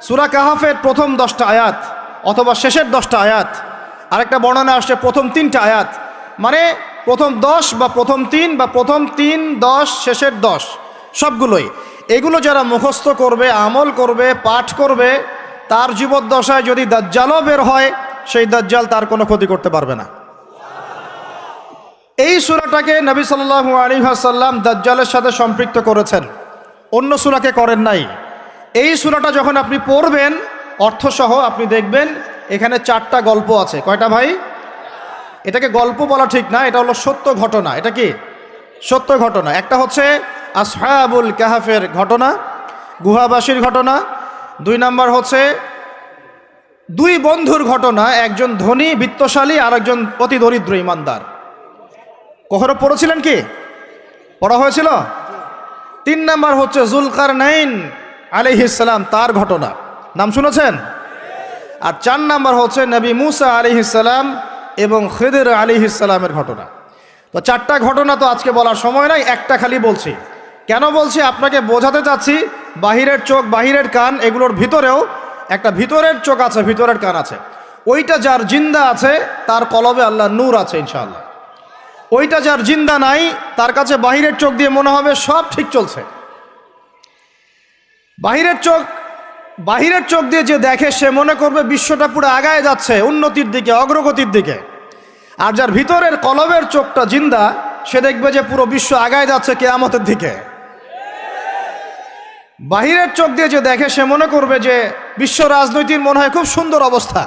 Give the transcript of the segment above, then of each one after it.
সূরা কাহাফের প্রথম 10টা আয়াত অথবা শেষের 10টা আয়াত, আরেকটা বর্ণনা আসছে প্রথম 3টা আয়াত, মানে প্রথম 10 বা প্রথম 3 বা প্রথম 3, 10, শেষের 10 সবগুলোই। এগুলো যারা মুখস্থ করবে, আমল করবে, পাঠ করবে, তার জীবদ্দশায় যদি দাজ্জালও বের হয়, সেই দাজ্জাল তার কোনো ক্ষতি করতে পারবে না। এই সূরাটাকে নবী সাল্লাল্লাহু আলাইহি ওয়াসাল্লাম দাজ্জালের সাথে সম্পৃক্ত করেছেন, অন্য সূরাকে করেন নাই। এই সূরাটা যখন আপনি পড়বেন অর্থসহ, আপনি দেখবেন এখানে 4টা গল্প আছে। কয়টা ভাই? এটাকে গল্প বলা ঠিক না, এটা হলো সত্য ঘটনা। এটা কি সত্য ঘটনা? একটা হচ্ছে আসহাবুল কাহাফের ঘটনা, গুহাবাসীর ঘটনা। 2 নাম্বার হচ্ছে 2 বন্ধুর ঘটনা, একজন ধনী বিত্তশালী আর একজন অতি দরিদ্র ইমানদার। কখনো পড়েছিলেন কি? পড়া হয়েছিল? 3 নাম্বার হচ্ছে যুলকারনাইন আলাইহিস সালাম, তার ঘটনা, নাম শুনেছেন? আর 4 নাম্বার হচ্ছে নবী মুসা আলাইহিস সালাম এবং খিদির আলাইহিস সালামের ঘটনা। তো 4টা ঘটনা তো আজকে বলার সময় নাই, একটা খালি বলছি। কেন বলছি? আপনাকে বোঝাতে চাচ্ছি বাহিরের চোখ, বাহিরের কান, এগুলোর ভিতরেও একটা ভিতরের চোখ আছে, ভিতরের কান আছে। ওইটা যার জিন্দা আছে তার কলবে আল্লাহ নূর আছে ইনশাআল্লাহ। ওইটা যার জিন্দা নাই তার কাছে বাহিরের চোখ দিয়ে মনে হবে সব ঠিক চলছে। বাহিরের চোখ দিয়ে যে দেখে সে মনে করবে বিশ্বটা পুরো আগায় যাচ্ছে, উন্নতির দিকে, অগ্রগতির দিকে। আর যার ভিতরের কলবের চোখটা জিন্দা, সে দেখবে যে পুরো বিশ্ব আগায় যাচ্ছে কিয়ামতের দিকে। বাহিরের চোখ দিয়ে যে দেখে সে মনে করবে যে বিশ্ব রাজনীতির মনে হয় খুব সুন্দর অবস্থা।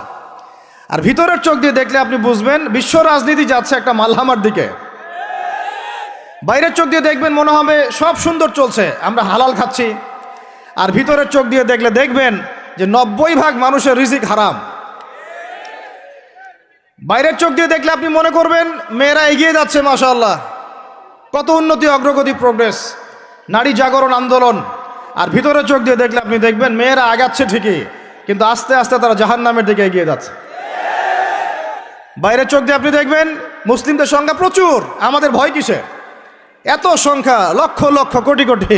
আর ভিতরের চোখ দিয়ে দেখলে আপনি বুঝবেন বিশ্ব রাজনীতি যাচ্ছে একটা মালহামার দিকে। বাইরের চোখ দিয়ে দেখবেন মনে হবে সব সুন্দর চলছে, আমরা হালাল খাচ্ছি। আর ভিতরের চোখ দিয়ে দেখলে দেখবেন যে 90% মানুষের রিজিক হারাম। বাইরের চোখ দিয়ে দেখলে আপনি মনে করবেন মেয়েরা এগিয়ে যাচ্ছে, মাশাআল্লাহ, কত উন্নতি, অগ্রগতি, প্রোগ্রেস, নারী জাগরণ আন্দোলন। আর ভিতরের চোখ দিয়ে দেখলে আপনি দেখবেন মেয়েরা আগাচ্ছে ঠিকই, কিন্তু আস্তে আস্তে তারা জাহান্নামের দিকে এগিয়ে যাচ্ছে। বাইরের চোখ দিয়ে আপনি দেখবেন মুসলিমদের সংখ্যা প্রচুর, আমাদের ভয় কিসে, এত সংখ্যা, লক্ষ লক্ষ, কোটি কোটি।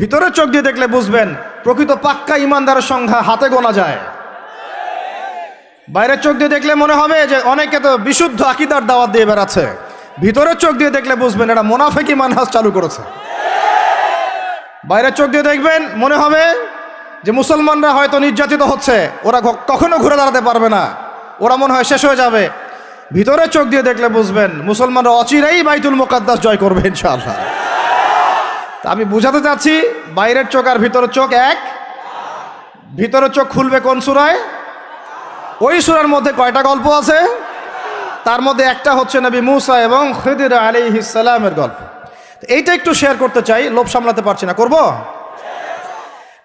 ভিতরের চোখ দিয়ে দেখলে বুঝবেন প্রকৃত পাক্কা ইমানদারের সংখ্যা হাতে গোনা যায়। বাইরের চোখ দিয়ে দেখলে মনে হবে যে অনেকে তো বিশুদ্ধ আকীদার দাওয়াত দিয়ে বেড়াচ্ছে। ভিতরের চোখ দিয়ে দেখলে বুঝবেন এটা মুনাফিকি মানহাজ চালু করেছে। বাইরের চোখ দিয়ে দেখবেন মনে হবে যে মুসলমানরা হয়তো নির্যাতিত হচ্ছে, ওরা কখনো ঘুরে দাঁড়াতে পারবে না, ওরা মনে হয় শেষ হয়ে যাবে। ভিতরের চোখ দিয়ে দেখলে বুঝবেন মুসলমানরা অচিরেই বাইতুল মুকাদ্দাস জয় করবে ইনশাআল্লাহ। তা আমি বুঝাতে চাচ্ছি বাইরের চোখ আর ভিতরের চোখ এক। ভিতরের চোখ খুলবে কোন সূরায়? ওই সূরার মধ্যে কয়টা গল্প আছে? তার মধ্যে একটা হচ্ছে নবী মুসা এবং খিদির আলাইহিস সালামের গল্প। এইটা একটু শেয়ার করতে চাই, লোভ সামলাতে পারছি না, করব?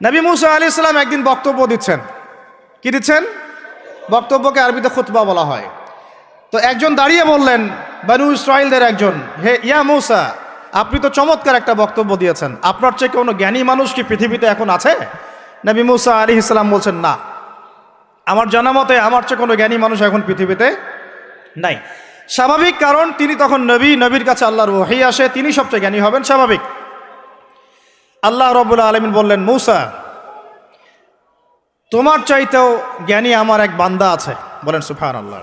নবী মুসা আলাইহিস সালাম একদিন বক্তব্য দিচ্ছেন। কি দিচ্ছেন? বক্তব্যকে আরবিতে খুতবা বলা হয়। তো একজন দাঁড়িয়ে বললেন, বনু ইসরাইলদের একজন, হে ইয়া মুসা, আপনি তো চমৎকার একটা বক্তব্য দিয়েছেন, আপনার চেয়ে কোনো জ্ঞানী মানুষ কি পৃথিবীতে এখন আছে? নবী মুসা আলাইহিস সালাম বলছেন, না, আমার জানা মতে আমার চেয়ে কোনো জ্ঞানী মানুষ এখন পৃথিবীতে নাই। স্বাভাবিক, কারণ তিনি তখন নবী, নবীর কাছে আল্লাহর ওহী আসে, তিনি সবচেয়ে জ্ঞানী হবেন, স্বাভাবিক। আল্লাহ রাব্বুল আলামিন বললেন, মুসা, তোমার চাইতেও জ্ঞানী আমার এক বান্দা আছে। বলেন সুবহানাল্লাহ।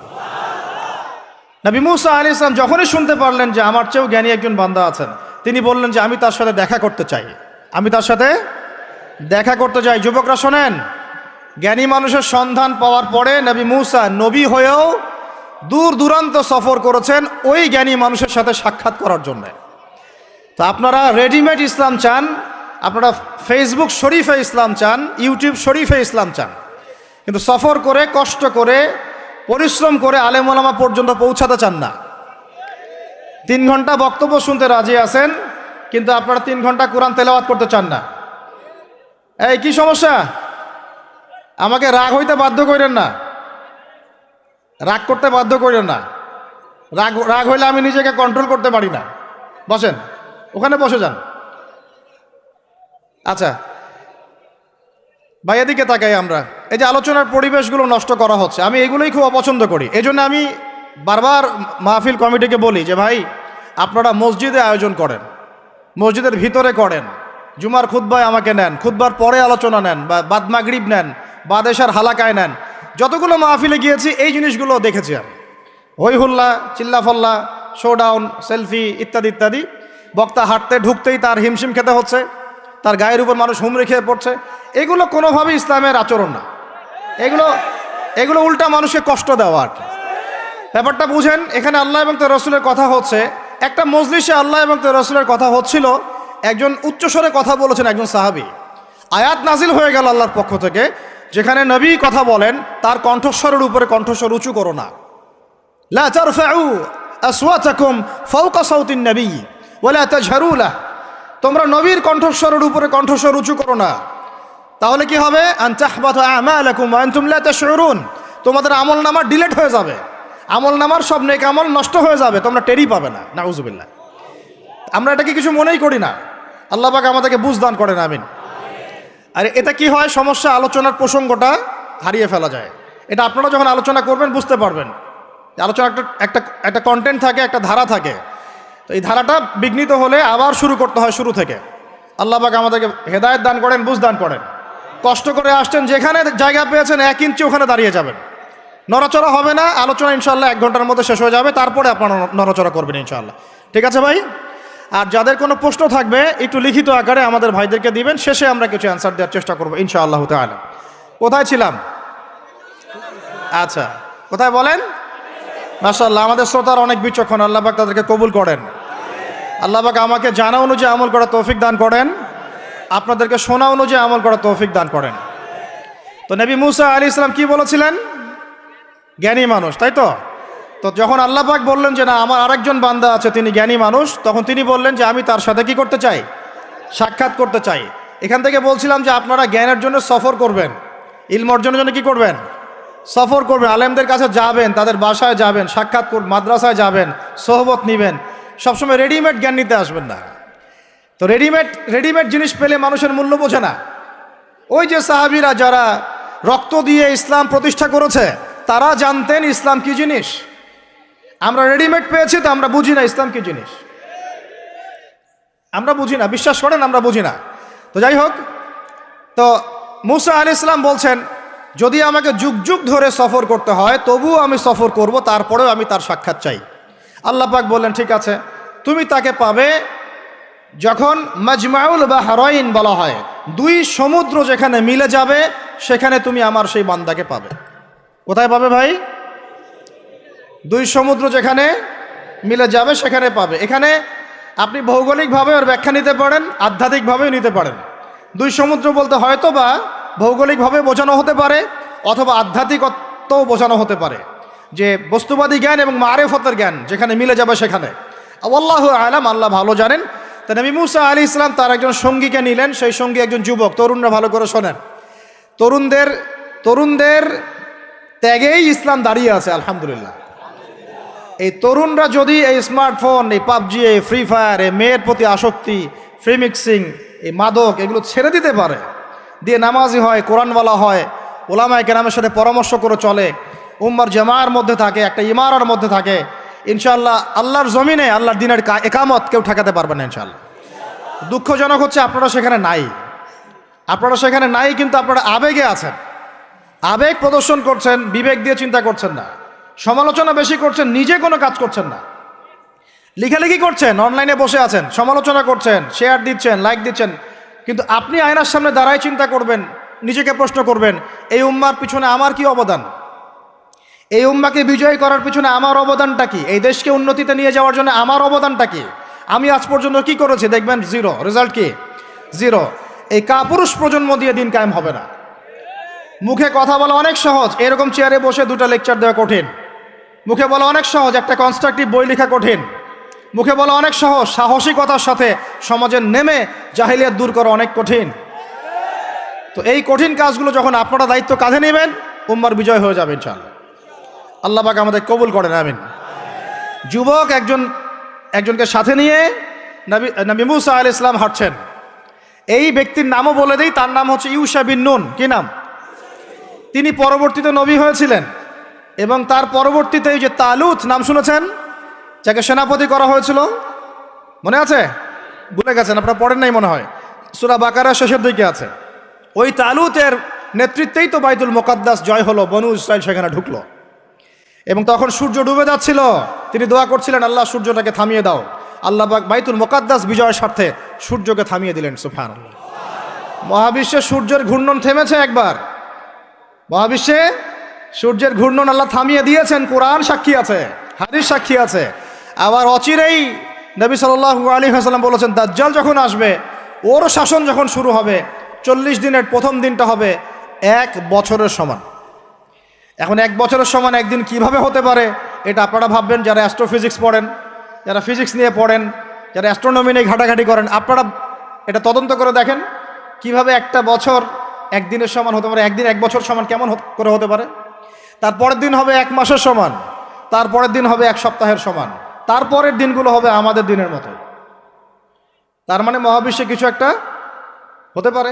নবী মুসা আলাইহিস সালাম যখনই শুনতে পারলেন যে আমার চেয়েও জ্ঞানী একজন বান্দা আছেন, তিনি বললেন যে আমি তার সাথে দেখা করতে চাই, আমি তার সাথে দেখা করতে চাই। যুবকরা শোনেন, জ্ঞানী মানুষের সন্ধান পাওয়ার পরে নবী মুসা নবী হয়েও দূর দূরান্ত সফর করেছেন ওই জ্ঞানী মানুষের সাথে সাক্ষাৎ করার জন্য। তো আপনারা রেডিমেড ইসলাম চান, আপনারা ফেসবুক শরীফে ইসলাম চান, ইউটিউব শরীফে ইসলাম চান, কিন্তু সফর করে, কষ্ট করে, পরিশ্রম করে আলেম ওলামা পর্যন্ত পৌঁছাতে চান না। 3 ঘন্টা বক্তব্য শুনতে রাজি আছেন, কিন্তু আপনারা 3 ঘন্টা কোরআন তেলাওয়াত করতে চান না। এই কি সমস্যা? আমাকে রাগ হইতে বাধ্য করেন না, রাগ করতে বাধ্য করেন না। রাগ হইলে আমি নিজেকে কন্ট্রোল করতে পারি না। বসেন, ওখানে বসে যান। আচ্ছা ভাই, এদিকে তাকাই আমরা। এই যে আলোচনার পরিবেশগুলো নষ্ট করা হচ্ছে, আমি এগুলোই খুব অপছন্দ করি। এই জন্য আমি বারবার মাহফিল কমিটিকে বলি যে ভাই, আপনারা মসজিদে আয়োজন করেন, মসজিদের ভিতরে করেন, জুমার খুতবায় আমাকে নেন, খুতবার পরে আলোচনা নেন, বা বাদ মাগরিব নেন, বা দেশের হালাকায় নেন। যতগুলো মাহফিলে গিয়েছি এই জিনিসগুলো দেখেছি আমি। হই হুল্লা, চিল্লাফল্লা, শোডাউন, সেলফি ইত্যাদি ইত্যাদি। বক্তা হাঁটতে ঢুকতেই তার হিমশিম খেতে হচ্ছে, তার গায়ের উপর মানুষ হুমড়ি খেয়ে পড়ছে। এগুলো কোনোভাবেই ইসলামের আচরণ না। এগুলো উল্টা মানুষকে কষ্ট দেওয়া আর কি। ব্যাপারটা বুঝেন, এখানে আল্লাহ এবং তার রসুলের কথা হচ্ছে। একটা মজলিসে আল্লাহ এবং তার রসুলের কথা হচ্ছিল, একজন উচ্চস্বরে কথা বলেছেন একজন সাহাবী। আয়াত নাজিল হয়ে গেল আল্লাহর পক্ষ থেকে, যেখানে নবী কথা বলেন তার কণ্ঠস্বরের উপরে কণ্ঠস্বর উঁচু করো না। লা তারফাউ আসওয়াতাকুম ফাওকা সাউতিন নবী ওয়ালা তাজহারু লাহু, তোমরা নবীর কণ্ঠস্বরের উপরে কণ্ঠস্বর উঁচু করো না। তাহলে কি হবে? আন তাহবাতু আমালাকুম ওয়া আনতুম লা তাশউরুন, তোমাদের আমলনামা ডিলিট হয়ে যাবে, আমলনামার সব নেক আমল নষ্ট হয়ে যাবে, তোমরা টেরই পাবে না। নাউজুবিল্লাহ। আমরা এটাকে কিছু মনেই করি না। আল্লাহ পাক আমাদেরকে বুঝ দান করেন, আমিন। আর এটা কি হয়, সমস্যা আলোচনার প্রসঙ্গটা হারিয়ে ফেলা যায়। এটা আপনারা যখন আলোচনা করবেন বুঝতে পারবেন। আলোচনা একটা কন্টেন্ট থাকে, একটা ধারা থাকে। তো এই ধারাটা বিঘ্নিত হলে আবার শুরু করতে হয় শুরু থেকে। আল্লাহ পাক আমাদেরকে হেদায়েত দান করেন, বুঝ দান করেন। কষ্ট করে আসছেন, যেখানে জায়গা পেয়েছেন 1 ইঞ্চি ওখানে দাঁড়িয়ে যাবেন, নড়াচড়া হবে না। আলোচনা ইনশাআল্লাহ 1 ঘন্টার মধ্যে শেষ হয়ে যাবে, তারপরে আপনারা নড়াচড়া করবেন ইনশাআল্লাহ। ঠিক আছে ভাই? আর যাদের কোনো প্রশ্ন থাকবে একটু লিখিত আকারে আমাদের ভাইদেরকে দিবেন, শেষে আমরা কিছু অ্যান্সার দেওয়ার চেষ্টা করবো ইনশাআল্লাহ তাআলা। কোথায় ছিলাম? আচ্ছা, কোথায় বলেন? মাশাআল্লাহ, আমাদের শ্রোতার অনেক বিচক্ষণ, আল্লাহ পাক তাদেরকে কবুল করেন। আল্লাহ পাক আমাকে জানা অনুযায়ী আমল করার তৌফিক দান করেন, আপনাদেরকে শোনা অনুযায়ী আমল করার তৌফিক দান করেন। তো নবী মুসা আলাইহিস সালাম কি বলেছিলেন? জ্ঞানী মানুষ, তাই তো? তো যখন আল্লাহ পাক বললেন যে না, আমার আরেকজন বান্দা আছে তিনি জ্ঞানী মানুষ, তখন তিনি বললেন যে আমি তার সাথে কি করতে চাই? সাক্ষাৎ করতে চাই। এখান থেকে বলছিলাম যে আপনারা জ্ঞানের জন্য সফর করবেন, ইলম অর্জনের জন্য কি করবেন? সফর করবেন, আলেমদের কাছে যাবেন, তাদের বাসায় যাবেন, সাক্ষাৎ করবেন, মাদ্রাসায় যাবেন, সোহবত নেবেন। সবসময় রেডিমেড জ্ঞান নিতে আসবেন না। তো রেডিমেড জিনিস পেলে মানুষের মূল্য বোঝে না। ওই যে সাহাবীরা যারা রক্ত দিয়ে ইসলাম প্রতিষ্ঠা করেছে, তারা জানতেন ইসলাম কি জিনিস। আমরা রেডিমেড পেয়েছি, তো আমরা বুঝি না ইসলাম কি জিনিস, আমরা বুঝি না। বিশ্বাস করেন, আমরা বুঝি না। তো যাই হোক, তো মুসা আলাইহিস সালাম বলছেন যদি আমাকে যুগ যুগ ধরে সফর করতে হয় তবুও আমি সফর করব, তারপরেও আমি তার সাক্ষাৎ চাই। আল্লাহ পাক বললেন ঠিক আছে, তুমি তাকে পাবে যখন মাজমাউল বাহরাইন বলা হয়, 2 সমুদ্র যেখানে মিলে যাবে সেখানে তুমি আমার সেই বান্দাকে পাবে। কোথায় পাবে ভাই? 2 সমুদ্র যেখানে মিলে যাবে সেখানে পাবে। এখানে আপনি ভৌগোলিকভাবে ওর ব্যাখ্যা নিতে পারেন, আধ্যাত্মিকভাবেও নিতে পারেন। 2 সমুদ্র বলতে হয়তো বা ভৌগোলিকভাবে বোঝানো হতে পারে, অথবা আধ্যাত্মিকত্বও বোঝানো হতে পারে, যে বস্তুবাদী জ্ঞান এবং মারেফতের জ্ঞান যেখানে মিলে যাবে সেখানে। আল্লাহু আলাম, আল্লাহ ভালো জানেন। তা নবী মুসা আলাইহিস সালাম তার একজন সঙ্গীকে নিলেন, সেই সঙ্গী একজন যুবক। তরুণরা ভালো করে শোনেন, তরুণদের ত্যাগেই ইসলাম দাঁড়িয়ে আছে আলহামদুলিল্লাহ। এই তরুণরা যদি এই স্মার্টফোন, এই পাবজি, এই ফ্রি ফায়ার, এই মেয়ের প্রতি আসক্তি, ফ্রি মিক্সিং, এই মাদক, এগুলো ছেড়ে দিতে পারে, দিয়ে নামাজি হয়, কোরআনওয়ালা হয়, ওলামায়ে কেরামের সাথে পরামর্শ করে চলে, উম্মার জামার মধ্যে থাকে, একটা ইমারার মধ্যে থাকে, ইনশাআল্লাহ আল্লাহর জমিনে আল্লাহর দিনের একামত কেউ ঠেকাতে পারবে না ইনশাআল্লাহ। দুঃখজনক হচ্ছে আপনারা সেখানে নাই, কিন্তু আপনারা আবেগে আছেন, আবেগ প্রদর্শন করছেন, বিবেক দিয়ে চিন্তা করছেন না, সমালোচনা বেশি করছেন, নিজে কোনো কাজ করছেন না, লেখালেখি করছেন, অনলাইনে বসে আছেন, সমালোচনা করছেন, শেয়ার দিচ্ছেন, লাইক দিচ্ছেন, কিন্তু আপনি আয়নার সামনে দাঁড়ায় চিন্তা করবেন, নিজেকে প্রশ্ন করবেন, এই উম্মার পিছনে আমার কি অবদান? এই উম্মাকে বিজয় করার পিছনে আমার অবদানটা কি? এই দেশকে উন্নতিতে নিয়ে যাওয়ার জন্য আমার অবদানটা কি? আমি আজ পর্যন্ত কি করেছি? দেখবেন জিরো, রেজাল্ট কি? জিরো। এই কাপুরুষ প্রজন্ম দিয়ে দিন কায়েম হবে না। মুখে কথা বলা অনেক সহজ, এরকম চেয়ারে বসে 2টা লেকচার দেওয়া কঠিন। মুখে বলা অনেক সহজ, একটা কনস্ট্রাকটিভ বই লেখা কঠিন। মুখে বলা অনেক সহজ, সাহসিকতার সাথে সমাজে নেমে জাহিলিয়াত দূর করা অনেক কঠিন। তো এই কঠিন কাজগুলো যখন আপনারা দায়িত্ব কাঁধে নেবেন, উম্মার বিজয় হয়ে যাবে ইনশাআল্লাহ। আল্লাহ পাক আমাদের কবুল করেন, আমিন। যুবক একজনকে সাথে নিয়ে নবী মুসা আলাইহিস সালাম হাঁটছেন। এই ব্যক্তির নামও বলে দেই, তার নাম হচ্ছে ইউশা বিন নুন। কি নাম? তিনি পরবর্তীতে নবী হয়েছিলেন, এবং তার পরবর্তীতে এই যে তালুত নাম শুনেছেন, যাকে সেনাপতি করা হয়েছিল, মনে আছে? ভুলে গেছেন, আপনারা পড়েন নাই মনে হয়। সূরা বাকারার শেষের দিকে আছে। ওই তালুতের নেতৃত্বেই তো বাইতুল মুকাদ্দাস জয় হলো, বনু ইসরাইল সেখানে ঢুকলো। এবং তখন সূর্য ডুবে যাচ্ছিল, তিনি দোয়া করছিলেন, আল্লাহ সূর্যটাকে থামিয়ে দাও। আল্লাহ পাক বাইতুল মুকাদ্দাস বিজয়ের স্বার্থে সূর্যকে থামিয়ে দিলেন। সুবহানাল্লাহ। মহাবিশ্বে সূর্যের ঘূর্ণন থেমেছে একবার, মহাবিশ্বে সূর্যের ঘূর্ণন আল্লাহ থামিয়ে দিয়েছেন। কোরআন সাক্ষী আছে, হাদিস সাক্ষী আছে। আবার অচিরেই নবী সাল্লাল্লাহু আলাইহি ওয়াসাল্লাম বলেছেন, দাজ্জাল যখন আসবে, ওর শাসন যখন শুরু হবে, 40 দিনের প্রথম দিনটা হবে 1 বছরের সমান। এখন 1 বছরের সমান একদিন কিভাবে হতে পারে, এটা আপনারা ভাববেন যারা অ্যাস্ট্রোফিজিক্স পড়েন, যারা ফিজিক্স নিয়ে পড়েন, যারা অ্যাস্ট্রোনমি নিয়ে ঘাটাঘাটি করেন, আপনারা এটা তদন্ত করে দেখেন কিভাবে একটা বছর একদিনের সমান হতে পারে। একদিন 1 বছর সমান কেমন করে হতে পারে? তারপরের দিন হবে 1 মাসের সমান, তারপরের দিন হবে 1 সপ্তাহের সমান, তারপরের দিনগুলো হবে আমাদের দিনের মতো। তার মানে মহাবিশ্বে কিছু একটা হতে পারে,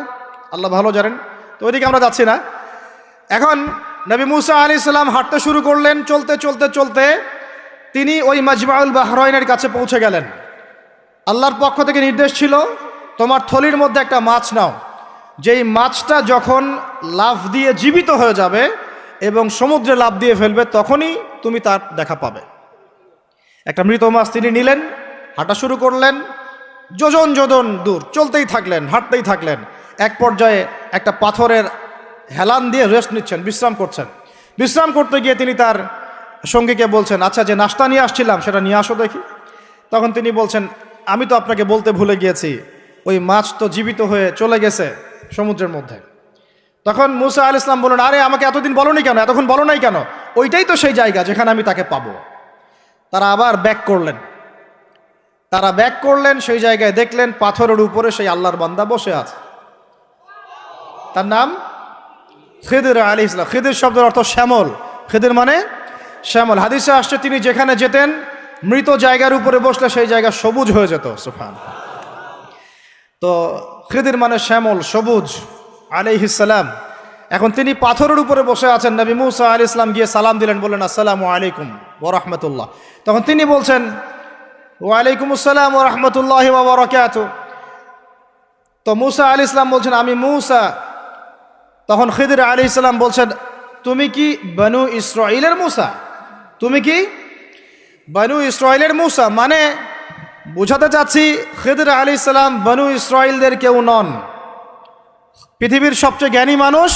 আল্লাহ ভালো জানেন। তো ওইদিকে আমরা যাচ্ছি না। এখন নবী মুসা আলাইহিস সালাম হাঁটতে শুরু করলেন। চলতে চলতে চলতে তিনি ওই মাজমাউল বাহরাইনের কাছে পৌঁছে গেলেন। আল্লাহর পক্ষ থেকে নির্দেশ ছিল, তোমার থলির মধ্যে একটা মাছ নাও, যেই মাছটা যখন লাফ দিয়ে জীবিত হয়ে যাবে এবং সমুদ্রে লাফ দিয়ে ফেলবে, তখনই তুমি তার দেখা পাবে। একটা মৃত মাছ তিনি নিলেন, হাঁটা শুরু করলেন। যোজন যোজন দূর চলতেই থাকলেন, হাঁটতেই থাকলেন। এক পর্যায়ে একটা পাথরের হেলান দিয়ে রেস্ট নিচ্ছেন, বিশ্রাম করছেন। বিশ্রাম করতে গিয়ে তিনি তার সঙ্গীকে বলছেন, আচ্ছা, যে নাস্তা নিয়ে আসছিলাম সেটা নিয়ে আসো দেখি। তখন তিনি বলছেন, আমি তো আপনাকে বলতে ভুলে গিয়েছি, ওই মাছ তো জীবিত হয়ে চলে গেছে সমুদ্রের মধ্যে। তখন মুসা আলাইহিস সালাম বললেন, আরে আমাকে এতদিন বলোনি কেন, এতক্ষণ বলো নাই কেন? ওইটাই তো সেই জায়গা যেখানে আমি তাকে পাবো। তারা আবার ব্যাক করলেন। তারা ব্যাক করলেন, সেই জায়গায় দেখলেন পাথরের উপরে সেই আল্লাহর বান্দা বসে আছে। তার নাম খিদির আলাইহিস সালাম। খিদির শব্দের অর্থ শ্যামল। খিদির মানে শ্যামল। হাদিসে আসছে, তিনি যেখানে যেতেন মৃত জায়গার উপরে বসলে সেই জায়গা সবুজ হয়ে যেত। সুবহানাল্লাহ। তো খিদির মানে শ্যামল, সবুজ আলাইহিস সালাম। এখন তিনি পাথরের উপরে বসে আছেন। নবী মুসা আলাইহিস সালাম গিয়ে সালাম দিলেন, বললেন, আসসালামু আলাইকুম ওয়া রাহমাতুল্লাহ। তখন তিনি বলছেন, ওয়া আলাইকুম আসসালাম ওয়া রাহমাতুল্লাহি ওয়া বারাকাতুহু। তো মুসা আলাইহিস সালাম বলছেন, আমি মুসা। তখন খিদির আলাইহিস সালাম বলছেন, তুমি কি বনু ইসরাইলের মুসা? তুমি কি বনু ইসরাইলের মুসা? মানে বুঝাতে চাচ্ছি, খিদির আলাইহিস সালাম বনু ইসরাইলদের কেউ নন। পৃথিবীর সবচেয়ে জ্ঞানী মানুষ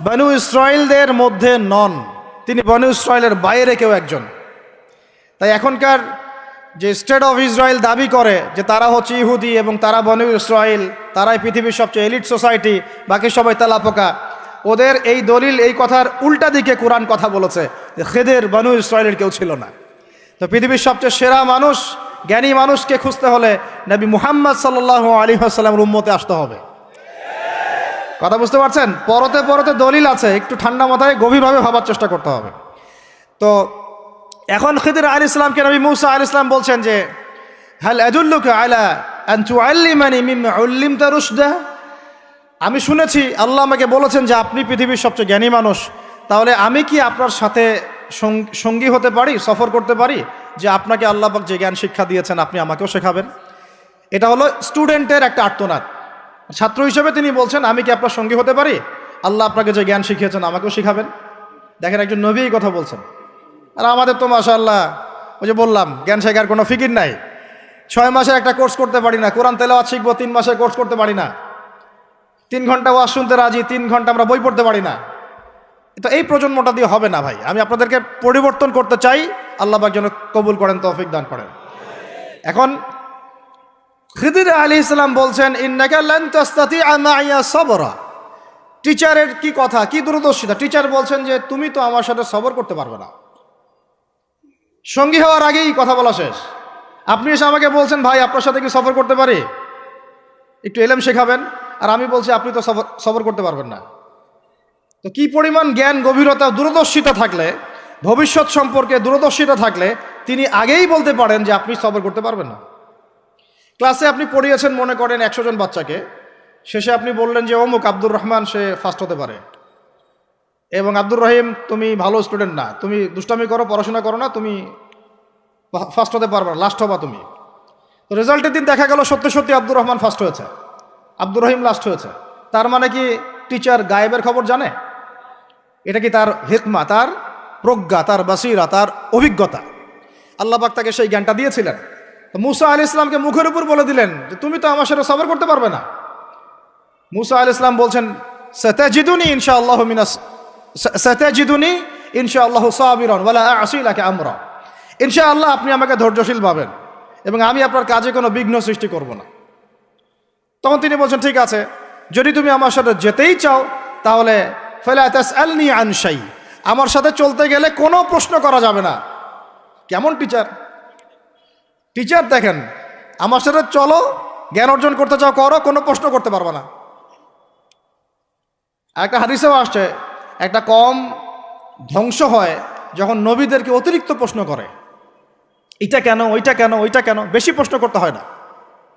বনু ইসরাইলদের মধ্যে নন, তিনি বনু ইসরাইলের বাইরে কেউ একজন। তাই এখনকার যে স্টেট অফ ইসরায়েল দাবি করে যে তারা হচ্ছে ইহুদি এবং তারা বনু ইসরাইল, তারাই পৃথিবীর সবচেয়ে এলিট সোসাইটি, বাকি সবাই তেলাপোকা, ওদের এই দলিল, এই কথার উল্টা দিকে কোরআন কথা বলেছে যে খিদির বনু ইসরায়েলের কেউ ছিল না। তো পৃথিবীর সবচেয়ে সেরা মানুষ, জ্ঞানী মানুষকে খুঁজতে হলে নবী মুহাম্মদ সাল্লাল্লাহু আলাইহি ওয়াসাল্লামের উম্মতে আসতে হবে। কথা বুঝতে পারছেন? পরতে পরতে দলিল আছে, একটু ঠান্ডা মাথায় গভীরভাবে ভাবার চেষ্টা করতে হবে। তো এখন খিদির আলাইহিস সালামকে নবী মুসা আলাইহিস সালাম বলছেন যে, হাল আদুল্লুকা আলা আন তুআল্লিমানি মিম্মা উল্লিমতা রুশদা। আমি শুনেছি আল্লাহ আমাকে বলেছেন যে আপনি পৃথিবীর সবচেয়ে জ্ঞানী মানুষ, তাহলে আমি কি আপনার সাথে সঙ্গী হতে পারি, সফর করতে পারি, যে আপনাকে আল্লাহ পাক যে জ্ঞান শিক্ষা দিয়েছেন আপনি আমাকেও শেখাবেন? এটা হলো স্টুডেন্টের একটা আর্তনাদ। ছাত্র হিসেবে তিনি বলছেন, আমি কি আপনার সঙ্গী হতে পারি? আল্লাহ আপনাকে যে জ্ঞান শিখিয়েছেন আমাকেও শিখাবেন। দেখেন, একজন নবী এই কথা বলছেন। আর আমাদের তো মাশাআল্লাহ, ওই যে বললাম, জ্ঞান শেখার কোনো ফিকির নাই। 6 মাসের একটা কোর্স করতে পারি না। কোরআন তেলাওয়াত শিখবো, 3 মাসের কোর্স করতে পারি না। 3 ঘন্টা ওয়াজ শুনতে রাজি, 3 ঘন্টা আমরা বই পড়তে পারি না। তো এই প্রজন্মটা দিয়ে হবে না ভাই। আমি আপনাদেরকে পরিবর্তন করতে চাই, আল্লাহ পাক যেন কবুল করেন, তৌফিক দান করেন। এখন খিদির আলাইহিস সালাম বলছেন, ইন্নাকা লান তাস্তাতিআ মাইয়া সাবরা। টিচারের কি কথা, কি দূরদর্শিতা! টিচার বলছেন যে তুমি তো আমার সাথে সবর করতে পারবে না। সঙ্গী হওয়ার আগেই কথা বলা শেষ। আপনি এসে আমাকে বলছেন, ভাই আপনার সাথে কি সফর করতে পারি, একটু এলেম শেখাবেন, আর আমি বলছি আপনি তো সবর করতে পারবেন না। তো কি পরিমাণ জ্ঞান, গভীরতা, দূরদর্শিতা থাকলে, ভবিষ্যৎ সম্পর্কে দূরদর্শিতা থাকলে তিনি আগেই বলতে পারেন যে আপনি সবর করতে পারবেন না। ক্লাসে আপনি পড়িয়েছেন মনে করেন 100 জন বাচ্চাকে, শেষে আপনি বললেন যে অমুক আব্দুর রহমান সে ফার্স্ট হতে পারে, এবং আব্দুর রহিম তুমি ভালো স্টুডেন্ট না, তুমি দুষ্টামি করো, পড়াশোনা করো না, তুমি ফার্স্ট হতে পারবে না, লাস্ট হবা তুমি। তো রেজাল্টের দিন দেখা গেল সত্যি সত্যি আব্দুর রহমান ফার্স্ট হয়েছে। আব্দুর রহিম লাস্ট হয়েছে। তার মানে কি টিচার গায়েবের খবর জানে? এটা কি তার হিকমা, তার প্রজ্ঞা, তার বাসিরা, তার অভিজ্ঞতা? আল্লাহ পাক তাকে সেই জ্ঞানটা দিয়েছিলেন। তো মুসা আলাইহিস সালামকে মুখের উপর বলে দিলেন যে তুমি তো আমার সাথে সবর করতে পারবে না। মুসা আলাইহিস সালাম বলছেন সাতাজিদুনি ইনশাআল্লাহু মিনাস সাতাজিদুনি ইনশাআল্লাহু সাবিরান ওয়ালা আ'সি লাকা আমরা। ইনশাআল্লাহ আপনি আমাকে ধৈর্যশীল পাবেন এবং আমি আপনার কাজে কোনো বিঘ্ন সৃষ্টি করব না। তখন তিনি বলছেন ঠিক আছে, যদি তুমি আমার সাথে যেতেই চাও তাহলে ফালা তাসআলনি আন শাই, আমার সাথে চলতে গেলে কোনো প্রশ্ন করা যাবে না। কেমন টিচার! টিচার দেখেন, আমার সাথে চলো, জ্ঞান অর্জন করতে চাও করো, কোনো প্রশ্ন করতে পারবে না। একটা হাদিসেও আসছে একটা কম ধ্বংস হয় যখন নবীদেরকে অতিরিক্ত প্রশ্ন করে, এটা কেন, ওইটা কেন, ওইটা কেন। বেশি প্রশ্ন করতে হয় না,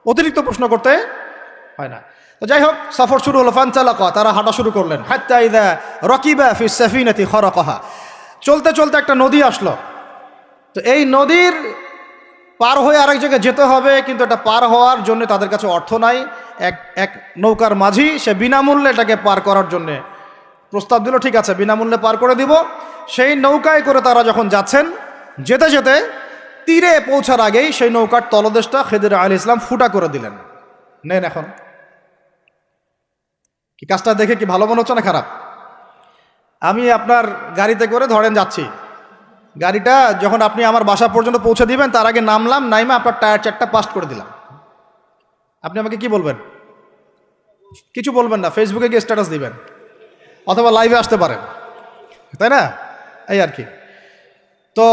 অতিরিক্ত প্রশ্ন করতে হয় না। তো যাই হোক, সফর শুরু হলো। ফানতালাকা, তারা হাঁটা শুরু করলেন। হাত্তা ইযা রাকিবা ফিস সাফিনাতি খারাকাহা, চলতে চলতে একটা নদী আসলো। তো এই নদীর পার হয়ে আরেক জায়গায় যেতে হবে, কিন্তু এটা পার হওয়ার জন্য তাদের কাছে অর্থ নাই। এক নৌকার মাঝি সে বিনামূল্যে এটাকে পার করার জন্যে প্রস্তাব দিল, ঠিক আছে বিনামূল্যে পার করে দিব। সেই নৌকায় করে তারা যখন যাচ্ছেন, যেতে যেতে তীরে পৌঁছার আগেই সেই নৌকার তলদেশটা খিদির আলাইহিস সালাম ফুটা করে দিলেন। নেন এখন কি কাজটা দেখে কি ভালো মনে হচ্ছে না খারাপ? আমি আপনার গাড়িতে করে ধরেন যাচ্ছি, গাড়িটা যখন আপনি আমার বাসা পর্যন্ত পৌঁছে দিবেন তার আগে নামলাম, নাইমা আপনার টায়ার চারটা পাস্ট করে দিলাম, আপনি আমাকে কি বলবেন? কিছু বলবেন না, ফেসবুকে গিয়ে স্ট্যাটাস দিবেন অথবা লাইভে আসতে পারেন, তাই না? এই আর কি। তো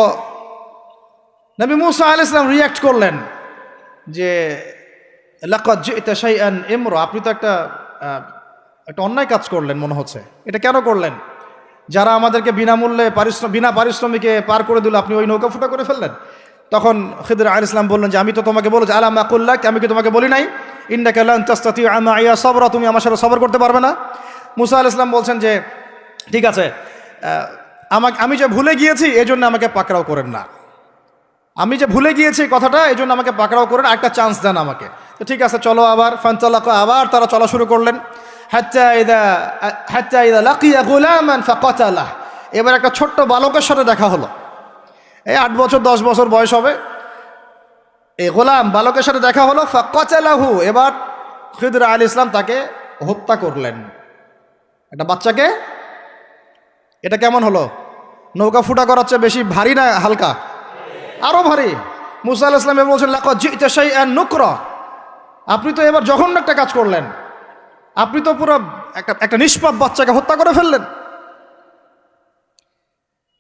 নবী মুসা আলাইহিস সালাম রিয়াক্ট করলেন যে লাকাদ জি'তা শাইআন ইমরা, আপনি তো একটা অন্যায় কাজ করলেন মনে হচ্ছে। এটা কেন করলেন? যারা আমাদেরকে বিনামূল্যে বিনা পারিশ্রমিকে পার করে দিল, আপনি ওই নৌকা ফুটা করে ফেললেন। তখন খিদির আলাইহিস সালাম বললেন যে আমি তো তোমাকে বলেছি, আলাম আকুল লাক, আমি কি তোমাকে বলি নাই ইন্নাকা লান তাসতাতি'আ মা'ইয়া সাবরা, তুমি আমার সাথে সবর করতে পারবে না? মুসা আলাইহিস সালাম বলছেন যে ঠিক আছে, আমি যে ভুলে গিয়েছি এজন্য আমাকে পাকড়াও করেন না, আমি যে ভুলে গিয়েছি কথাটা এই জন্য আমাকে পাকড়াও করেন, একটা চান্স দেন আমাকে। তো ঠিক আছে চলো আবার। ফানতালাকা, আবার তারা চলা শুরু করলেন। হাত্তা ইযা লাকিয়া গুলামান ফাকাতালাহ, এবার একটা ছোট্ট বালকের সাথে দেখা হলো। এই 8 বছর 10 বছর বয়স হবে, এই গোলাম বালকের সাথে দেখা হলো। ফাকাতালাহু, এবার খিদির আলাইহিস সালাম তাকে হত্যা করলেন। একটা বাচ্চাকে, এটা কেমন হলো? নৌকা ফুটা করার চেয়ে বেশি ভারী না হালকা? আরো ভারী। মুসা আলাইহিস সালাম বলছেন লাকাদ জি'তা শাইআন নুকরা, আপনি তো এবার জঘন্য একটা কাজ করলেন, আপনি তো পুরো একটা নিষ্পাপ বাচ্চাকে হত্যা করে ফেললেন।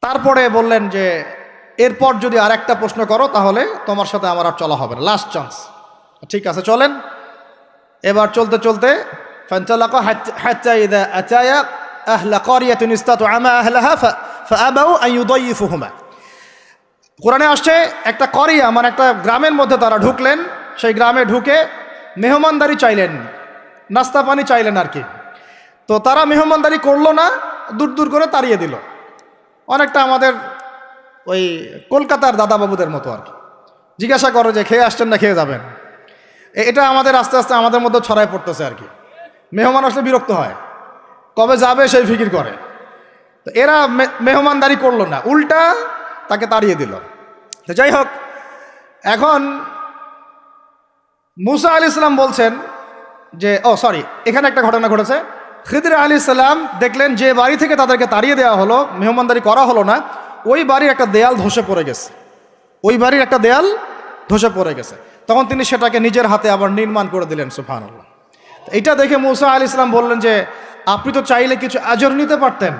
তারপরে বললেন যে এরপর যদি আর একটা প্রশ্ন করো তাহলে তোমার সাথে আমার আর চলা হবে না, লাস্ট চান্স। ঠিক আছে চলেন। এবার চলতে চলতে ফানতালাকা হাত্তা ইযা আতায়া আহলা ক্বরিয়াতিন ইসতাতআমা আহলাহা ফাআবাউ আন ইউদাইফুহুমা, কোরআনে আসছে একটা করিয়া মানে একটা গ্রামের মধ্যে তারা ঢুকলেন। সেই গ্রামে ঢুকে মেহমানদারি চাইলেন, নাস্তা পানি চাইলেন আর কি। তো তারা মেহমানদারি করলো না, দূর দূর করে তাড়িয়ে দিল। অনেকটা আমাদের ওই কলকাতার দাদাবাবুদের মতো আর কি। জিজ্ঞাসা করো যে খেয়ে আসছেন না খেয়ে যাবেন, এটা আমাদের আস্তে আস্তে আমাদের মধ্যে ছড়ায় পড়তেছে আর কি। মেহমান আসলে বিরক্ত হয়, কবে যাবে সেই ফিকির করে। তো এরা মেহমানদারি করলো না, উল্টা তাকে তাড়িয়ে দিল। তো যাই হোক, এখন মুসা আলাইহিস সালাম বলছেন যে এখানে একটা ঘটনা ঘটেছে। খিদির আলাইহিস সালাম দেখলেন যে বাড়ি থেকে তাদেরকে তাড়িয়ে দেওয়া হলো, মেহমানদারি করা হলো না, ওই বাড়ির একটা দেয়াল ধসে পড়ে গেছে, ওই বাড়ির একটা দেয়াল ধসে পড়ে গেছে। তখন তিনি সেটাকে নিজের হাতে আবার নির্মাণ করে দিলেন। সুবহানাল্লাহ। এটা দেখে মুসা আলাইহিস সালাম বললেন যে আপনি তো চাইলে কিছু আজর নিতে পারতেন,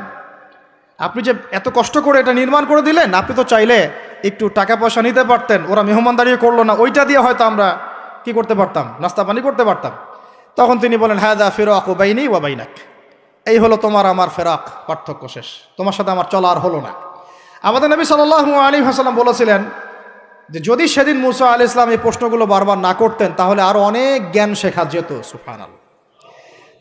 আপনি যে এত কষ্ট করে এটা নির্মাণ করে দিলেন, আপনি তো চাইলে একটু টাকা পয়সা নিতে পারতেন। ওরা মেহমানদারি করলো না, ওইটা দিয়ে হয়তো আমরা কি করতে পারতাম, নাস্তা পানি করতে পারতাম। তখন তিনি বলেন হাযা ফিরাকু বাইনি ওয়া বাইনাক, এই হলো তোমার আমার ফেরাক, পার্থক্য শেষ, তোমার সাথে আমার চলা আর হলো না। আমাদের নবী সাল্লাল্লাহু আলাইহি ওয়াসাল্লাম বলেছিলেন যে যদি সেদিন মুসা আলাইহিস সালাম এই প্রশ্নগুলো বারবার না করতেন তাহলে আরো অনেক জ্ঞান শেখা যেত। সুবহানাল্লাহ।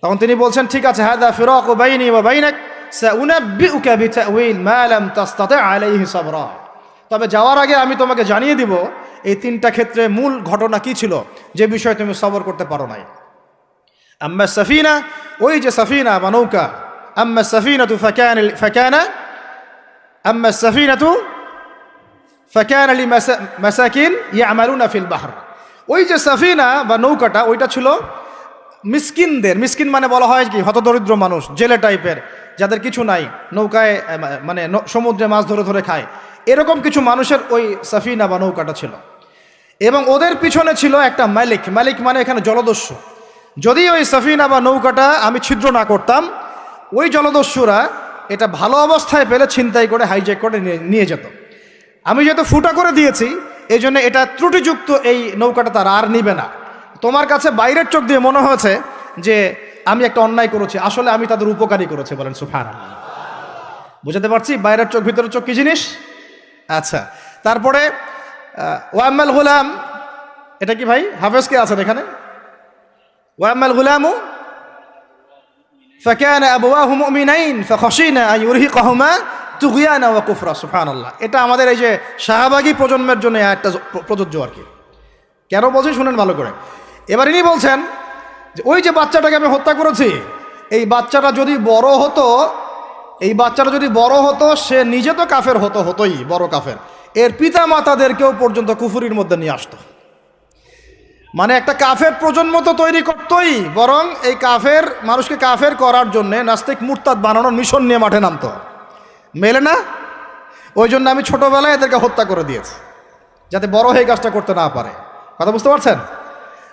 তখন তিনি বলছেন ঠিক আছে, হাযা ফিরাকু বাইনি ওয়া বাইনাক সাউনাব্বিউকা বিতাউইল মা লাম তাসতাতি আলাইহি সাবরা, তবে যাওয়ার আগে আমি তোমাকে জানিয়ে দিব এই 3টা ক্ষেত্রে মূল ঘটনা কি ছিল যে বিষয়ে তুমি সবর করতে পারো নাই। আম্মা সাফিনা, ওই যে সাফিনা বা নৌকা, আম্মা সাফিনাতু ফাকানা আম্মা সাফিনাতু ফাকানা লিমাসাকিন ইয়ামালুনা ফিল বাহর। ওই যে সাফিনা বা নৌকাটা, ওইটা ছিল মিসকিনদের। মিসকিন মানে বলা হয় কি, হতদরিদ্র মানুষ, জেলে টাইপের, যাদের কিছু নাই, নৌকায় মানে সমুদ্রে মাছ ধরে ধরে খায়, এরকম কিছু মানুষের ওই সাফিনা বা নৌকাটা ছিল। এবং ওদের পিছনে ছিল একটা মালিক। মালিক মানে এখানে জলদস্যু। যদি ওই সাফিনা বা নৌকাটা আমি ছিদ্র না করতাম, ওই জলদস্যুরা এটা ভালো অবস্থায় পেলে ছিনতাই করে হাইজ্যাক করে নিয়ে যেত। আমি যেহেতু ফুটা করে দিয়েছি, এই জন্য এটা ত্রুটিযুক্ত এই নৌকাটা তারা আর নিবে না। তোমার কাছে বাইরের চোখ দিয়ে মনে হয়েছে যে আমি একটা অন্যায় করেছি, আসলে আমি তাদের উপকারী করেছি। বলেন সুবহানাল্লাহ। বুঝাতে পারছি বাইরের চোখ ভিতরের চোখ কি জিনিস? আচ্ছা, তারপরে ওয়াম্মাল গুলাম, এটা কি ভাই হাফেজ কে আছেন এখানে? ওয়াম্মাল গুলামু ফাকানা আবওয়াহু মুমিনাইন ফাখাশিনা আন ইউরহিকাহুমা তুগয়ানা ওয়া কুফরা। সুবহানাল্লাহ। এটা আমাদের এই যে শাহবাগী প্রজন্মের জন্য একটা প্রযোজ্য আর কি। কেন বলছি শুনেন ভালো করে। এবার ইনি বলছেন যে ওই যে বাচ্চাটাকে আমি হত্যা করেছি, এই বাচ্চাটা যদি বড় হতো, সে নিজে তো কাফের হতোই, বড় কাফের, এর পিতা মাতাদেরকেও পর্যন্ত কুফুরির মধ্যে নিয়ে আসতো। মানে একটা কাফের প্রজন্ম তো তৈরি করতোই, বরং এই কাফের মানুষকে কাফের করার জন্যে নাস্তিক মুরতাদ বানানোর মিশন নিয়ে মাঠে নামতো। মেলে না? ওই জন্য আমি ছোটবেলায় এদেরকে হত্যা করে দিয়েছি, যাতে বড় হয়ে কাজটা করতে না পারে। কথা বুঝতে পারছেন?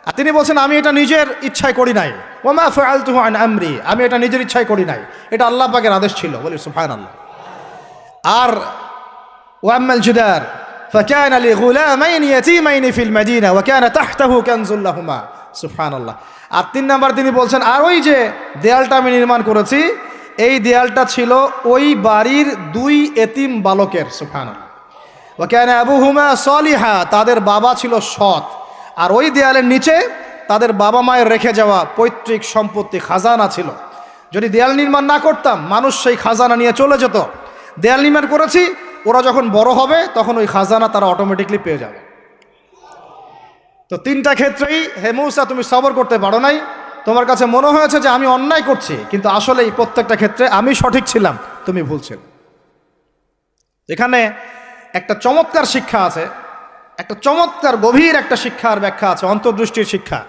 আর তিনি বলছেন আমি এটা নিজের ইচ্ছায় করি নাই, ওমা ফাআলতুহু আন আমরি, আমি এটা নিজের ইচ্ছায় করি নাই, এটা আল্লাহ পাকের আদেশ ছিল। বলি সুবহানাল্লাহ। আর ওয়াম্মাল জিদার ফাকানা লিগুলামাইনি ইয়াতীমাইনি ফিল মাদিনা ওয়া কানা তাহতাহু কানজুল লাহুমা। সুবহানাল্লাহ। আর 3 নাম্বার তিনি বলছেন আর ওই যে দেয়ালটা আমি নির্মাণ করেছি, এই দেয়ালটা ছিল ওই বাড়ির 2 এতিম বালকের। সুবহানাল্লাহ। ওয়া কানা আবুহুমা সালিহা, তাদের বাবা ছিল সৎ। আর ওই দেয়ালের নিচে তাদের বাবা মায়ের রেখে যাওয়া পৈতৃক সম্পত্তি, খাজানা ছিল। যদি দেয়াল নির্মাণ না করতাম, মানুষ সেই খাজানা নিয়ে চলে যেত। দেয়াল নির্মাণ করেছি, ওরা যখন বড় হবে তখন ওই খাজানা তারা অটোমেটিকলি পেয়ে যাবে। তো 3টা ক্ষেত্রেই হে মূসা তুমি সবর করতে পারো নাই, তোমার কাছে মনে হয়েছে যে আমি অন্যায় করছি, কিন্তু আসলে এই প্রত্যেকটা ক্ষেত্রে আমি সঠিক ছিলাম, তুমি ভুল ছিলে। এখানে একটা চমৎকার শিক্ষা আছে, একটা চমৎকার গভীর একটা শিক্ষার ব্যাখ্যা আছে, অন্তর্দৃষ্টির শিক্ষা,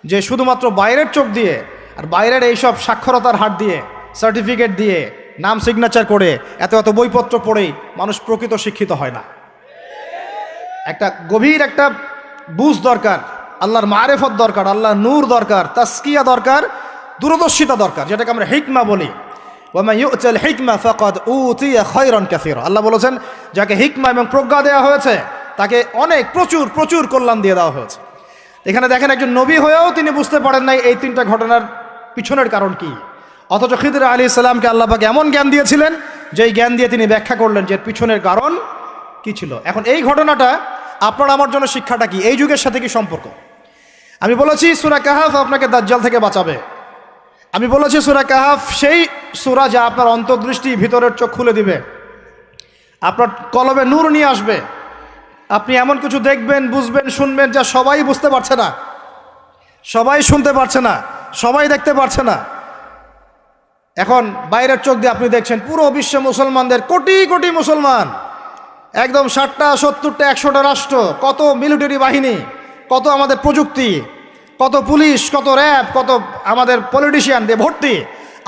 যে শুধুমাত্র বাইরের চোখ দিয়ে আর বাইরের এইসব সাক্ষরতার হাত দিয়ে, সার্টিফিকেট দিয়ে, নাম সিগনেচার করে, এত বইপত্র পড়েই মানুষ প্রকৃত শিক্ষিত হয় না। একটা গভীর একটা বুঝ দরকার, আল্লাহর মারেফত দরকার, আল্লাহর নূর দরকার, তাসকিয়া দরকার, দূরদর্শিতা দরকার, যেটাকে আমরা হিকমা বলি। ওয়ামা ইউতাল হিকমা ফাকাদ উতিয়া খায়রান কাসীরা। আল্লাহ বলেছেন যাকে হিকমা এবং প্রজ্ঞা দেওয়া হয়েছে তাকে অনেক প্রচুর কল্যাণ দিয়ে দেওয়া হয়েছে। এখানে দেখেন একজন নবী হয়েও তিনি বুঝতে পারেন নাই এই 3টা ঘটনার পিছনের কারণ কি, অথচ খিদর আলাইহিস সালামকে আল্লাহ পাক এমন জ্ঞান দিয়েছিলেন যেই জ্ঞান দিয়ে তিনি ব্যাখ্যা করলেন যে পিছনের কারণ কি ছিল। এখন এই ঘটনাটা আপনার আমার জন্য শিক্ষাটা কি, এই যুগের সাথে কি সম্পর্ক? আমি বলেছি সূরা কাহাফ আপনাকে দাজ্জাল থেকে বাঁচাবে। আমি বলেছি সূরা কাহাফ সেই সূরা যা আপনার অন্তর্দৃষ্টি, ভিতরের চোখ খুলে দিবে, আপনার কলবে নূর নিয়ে আসবে। আপনি এমন কিছু দেখবেন, বুঝবেন, শুনবেন যা সবাই বুঝতে পারছে না, সবাই শুনতে পারছে না, সবাই দেখতে পারছে না। এখন বাইরের চোখ দিয়ে আপনি দেখছেন পুরো বিশ্বে মুসলমানদের, কোটি কোটি মুসলমান, একদম 60টা 70টা 100টা রাষ্ট্র, কত মিলিটারি বাহিনী, কত আমাদের প্রযুক্তি, কত পুলিশ, কত র্যাব, কত আমাদের পলিটিশিয়ান দিয়ে ভর্তি।